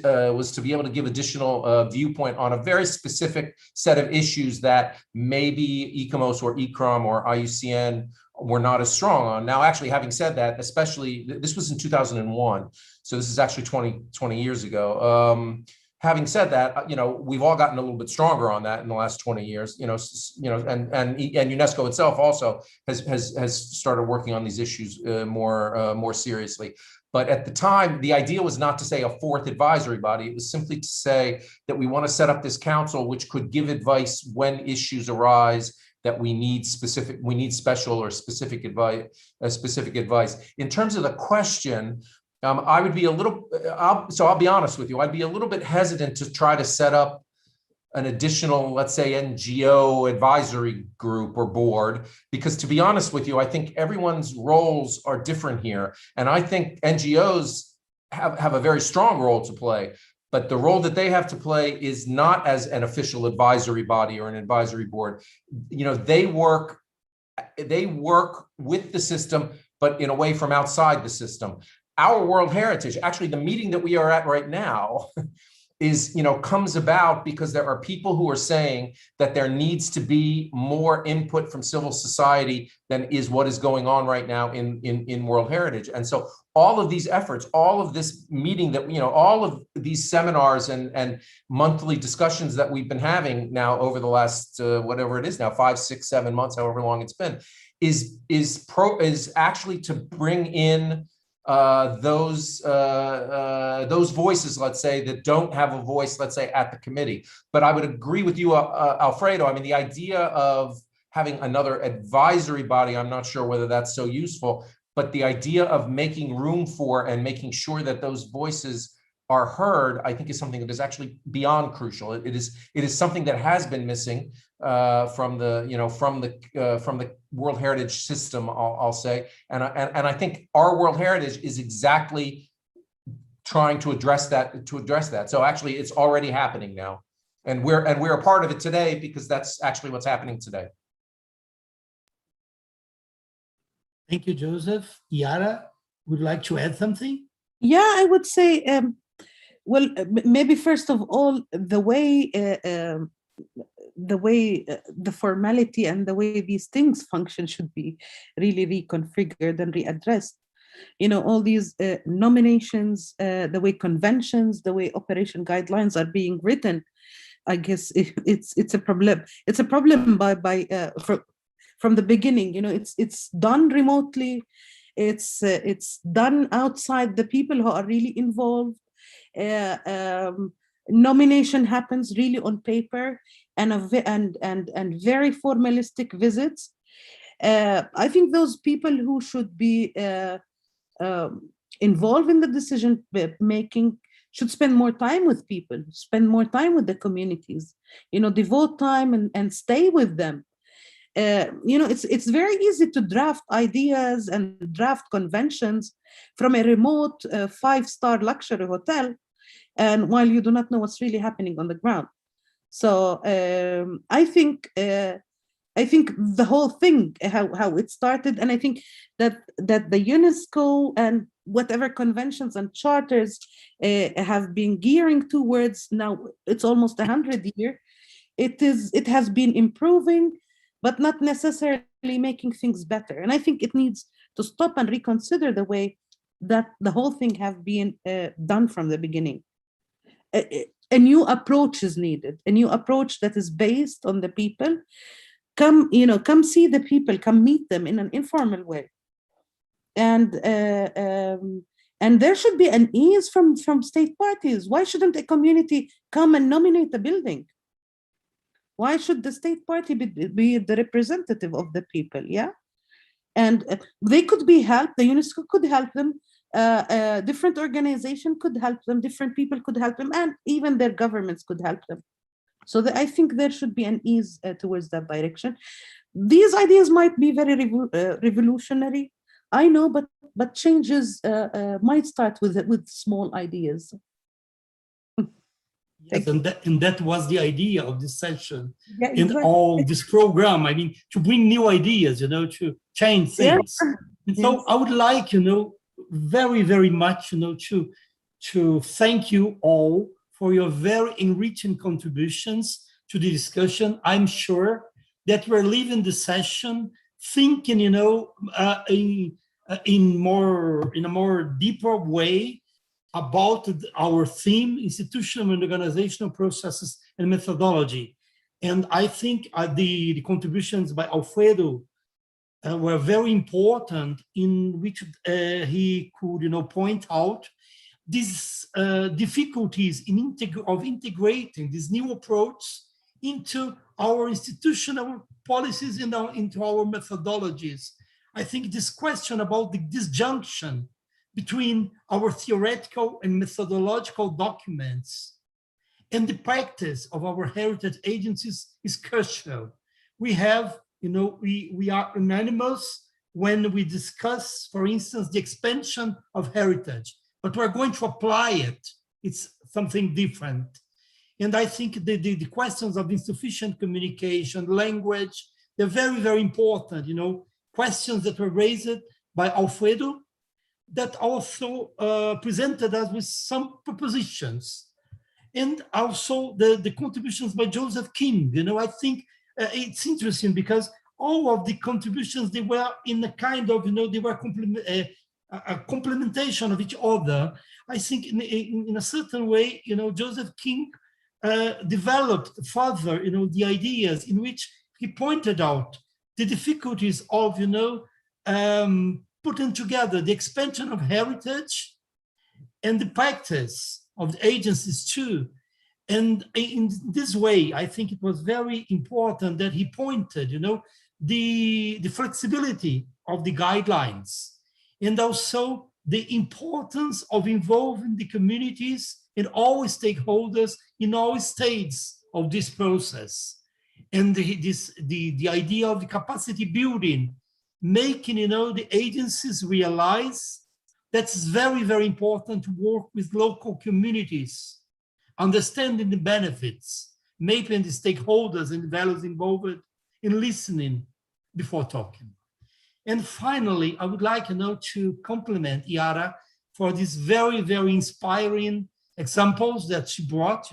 was to be able to give additional viewpoint on a very specific set of issues that maybe ICOMOS or ICROM or IUCN were not as strong on. Now, actually, having said that, especially this was in 2001, so this is actually 20 years ago. Having said that, we've all gotten a little bit stronger on that in the last 20 years. And UNESCO itself also has started working on these issues more seriously. But at the time, the idea was not to say a fourth advisory body. It was simply to say that we want to set up this council which could give advice when issues arise that we need special or specific advice. In terms of the question, I would be I'll be honest with you, I'd be a little bit hesitant to try to set up an additional, let's say, NGO advisory group or board, because to be honest with you, I think everyone's roles are different here. And I think NGOs have a very strong role to play, but the role that they have to play is not as an official advisory body or an advisory board. They work with the system, but in a way from outside the system. Our World Heritage, actually the meeting that we are at right now, comes about because there are people who are saying that there needs to be more input from civil society than is what is going on right now in World Heritage. And so all of these efforts, all of this meeting that, all of these seminars and monthly discussions that we've been having now over the last, whatever it is now, 5, 6, 7 months, however long it's been, is actually to bring in those voices, let's say, that don't have a voice, let's say, at the committee. But I would agree with you, Alfredo. I mean, the idea of having another advisory body, I'm not sure whether that's so useful, but the idea of making room for and making sure that those voices are heard, I think is something that is actually beyond crucial. It is something that has been missing from the World Heritage system, I'll say, and I think our World Heritage is exactly trying to address that. So actually, it's already happening now, and we're a part of it today because that's actually what's happening today. Thank you, Joseph. Yara, would you like to add something? Yeah, I would say, well, maybe first of all, the way the formality and the way these things function should be really reconfigured and readdressed. All these nominations, the way conventions, the way operation guidelines are being written, I guess it's a problem. It's a problem from the beginning. It's done remotely. It's done outside the people who are really involved. Nomination happens really on paper and very formalistic visits. I think those people who should be involved in the decision making should spend more time with people, spend more time with the communities, devote time and stay with them. It's very easy to draft ideas and draft conventions from a remote 5-star luxury hotel, and while you do not know what's really happening on the ground. So I think the whole thing, how it started, and I think that the UNESCO and whatever conventions and charters have been gearing towards, now it's almost 100 years. It has been improving, but not necessarily making things better. And I think it needs to stop and reconsider the way that the whole thing have been done from the beginning. A new approach is needed, a new approach that is based on the people. Come see the people, come meet them in an informal way. And there should be an ease from state parties. Why shouldn't a community come and nominate a building? Why should the state party be the representative of the people? Yeah. And they could be helped, the UNESCO could help them, different organizations could help them, different people could help them, and even their governments could help them. So I think there should be an ease towards that direction. These ideas might be very revolutionary, I know, but changes might start with small ideas. Yes, and that was the idea of this session, Yeah, in exactly. all this program. I mean, to bring new ideas, to change things. Yeah. And so Yes. I would like, very, very much, to thank you all for your very enriching contributions to the discussion. I'm sure that we're leaving the session thinking, in a more deeper way about our theme, institutional and organizational processes and methodology. And I think the contributions by Alfredo were very important, in which he could, point out these difficulties of integrating this new approach into our institutional policies and into our methodologies. I think this question about the disjunction between our theoretical and methodological documents and the practice of our heritage agencies is crucial. We have, we are unanimous when we discuss, for instance, the expansion of heritage, but we're going to apply it. It's something different. And I think the questions of insufficient communication, language, they're very, very important, questions that were raised by Alfredo, that also presented us with some propositions. And also the contributions by Joseph King. I think it's interesting because all of the contributions, they were in a kind of, they were a complementation of each other. I think in a certain way, Joseph King developed further, the ideas in which he pointed out the difficulties of, putting together the expansion of heritage and the practice of the agencies too. And in this way, I think it was very important that he pointed, the flexibility of the guidelines, and also the importance of involving the communities and all stakeholders in all stages of this process. And the idea of the capacity building, making, the agencies realize that's very, very important to work with local communities, understanding the benefits, mapping the stakeholders and the values involved, in listening before talking. And finally, I would like, to compliment Yara for these very, very inspiring examples that she brought,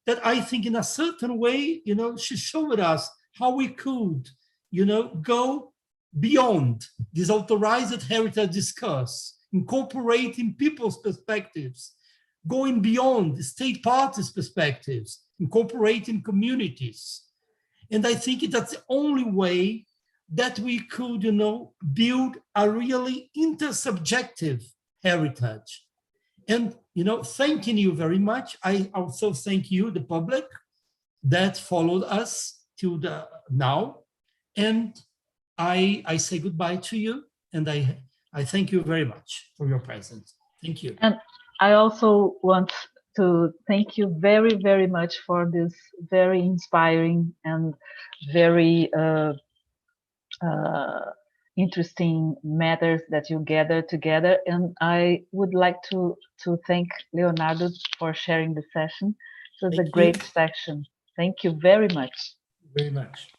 that I think in a certain way, she showed us how we could, go beyond this authorized heritage discourse, incorporating people's perspectives, going beyond the state parties' perspectives, incorporating communities. And I think that's the only way that we could, build a really intersubjective heritage. And thanking you very much. I also thank you, the public, that followed us till now. And I say goodbye to you, and I thank you very much for your presence. Thank you. And I also want to thank you very, very much for this very inspiring and very interesting matters that you gathered together. And I would like to thank Leonardo for sharing the session. It was a great session. Thank you very much. Very much.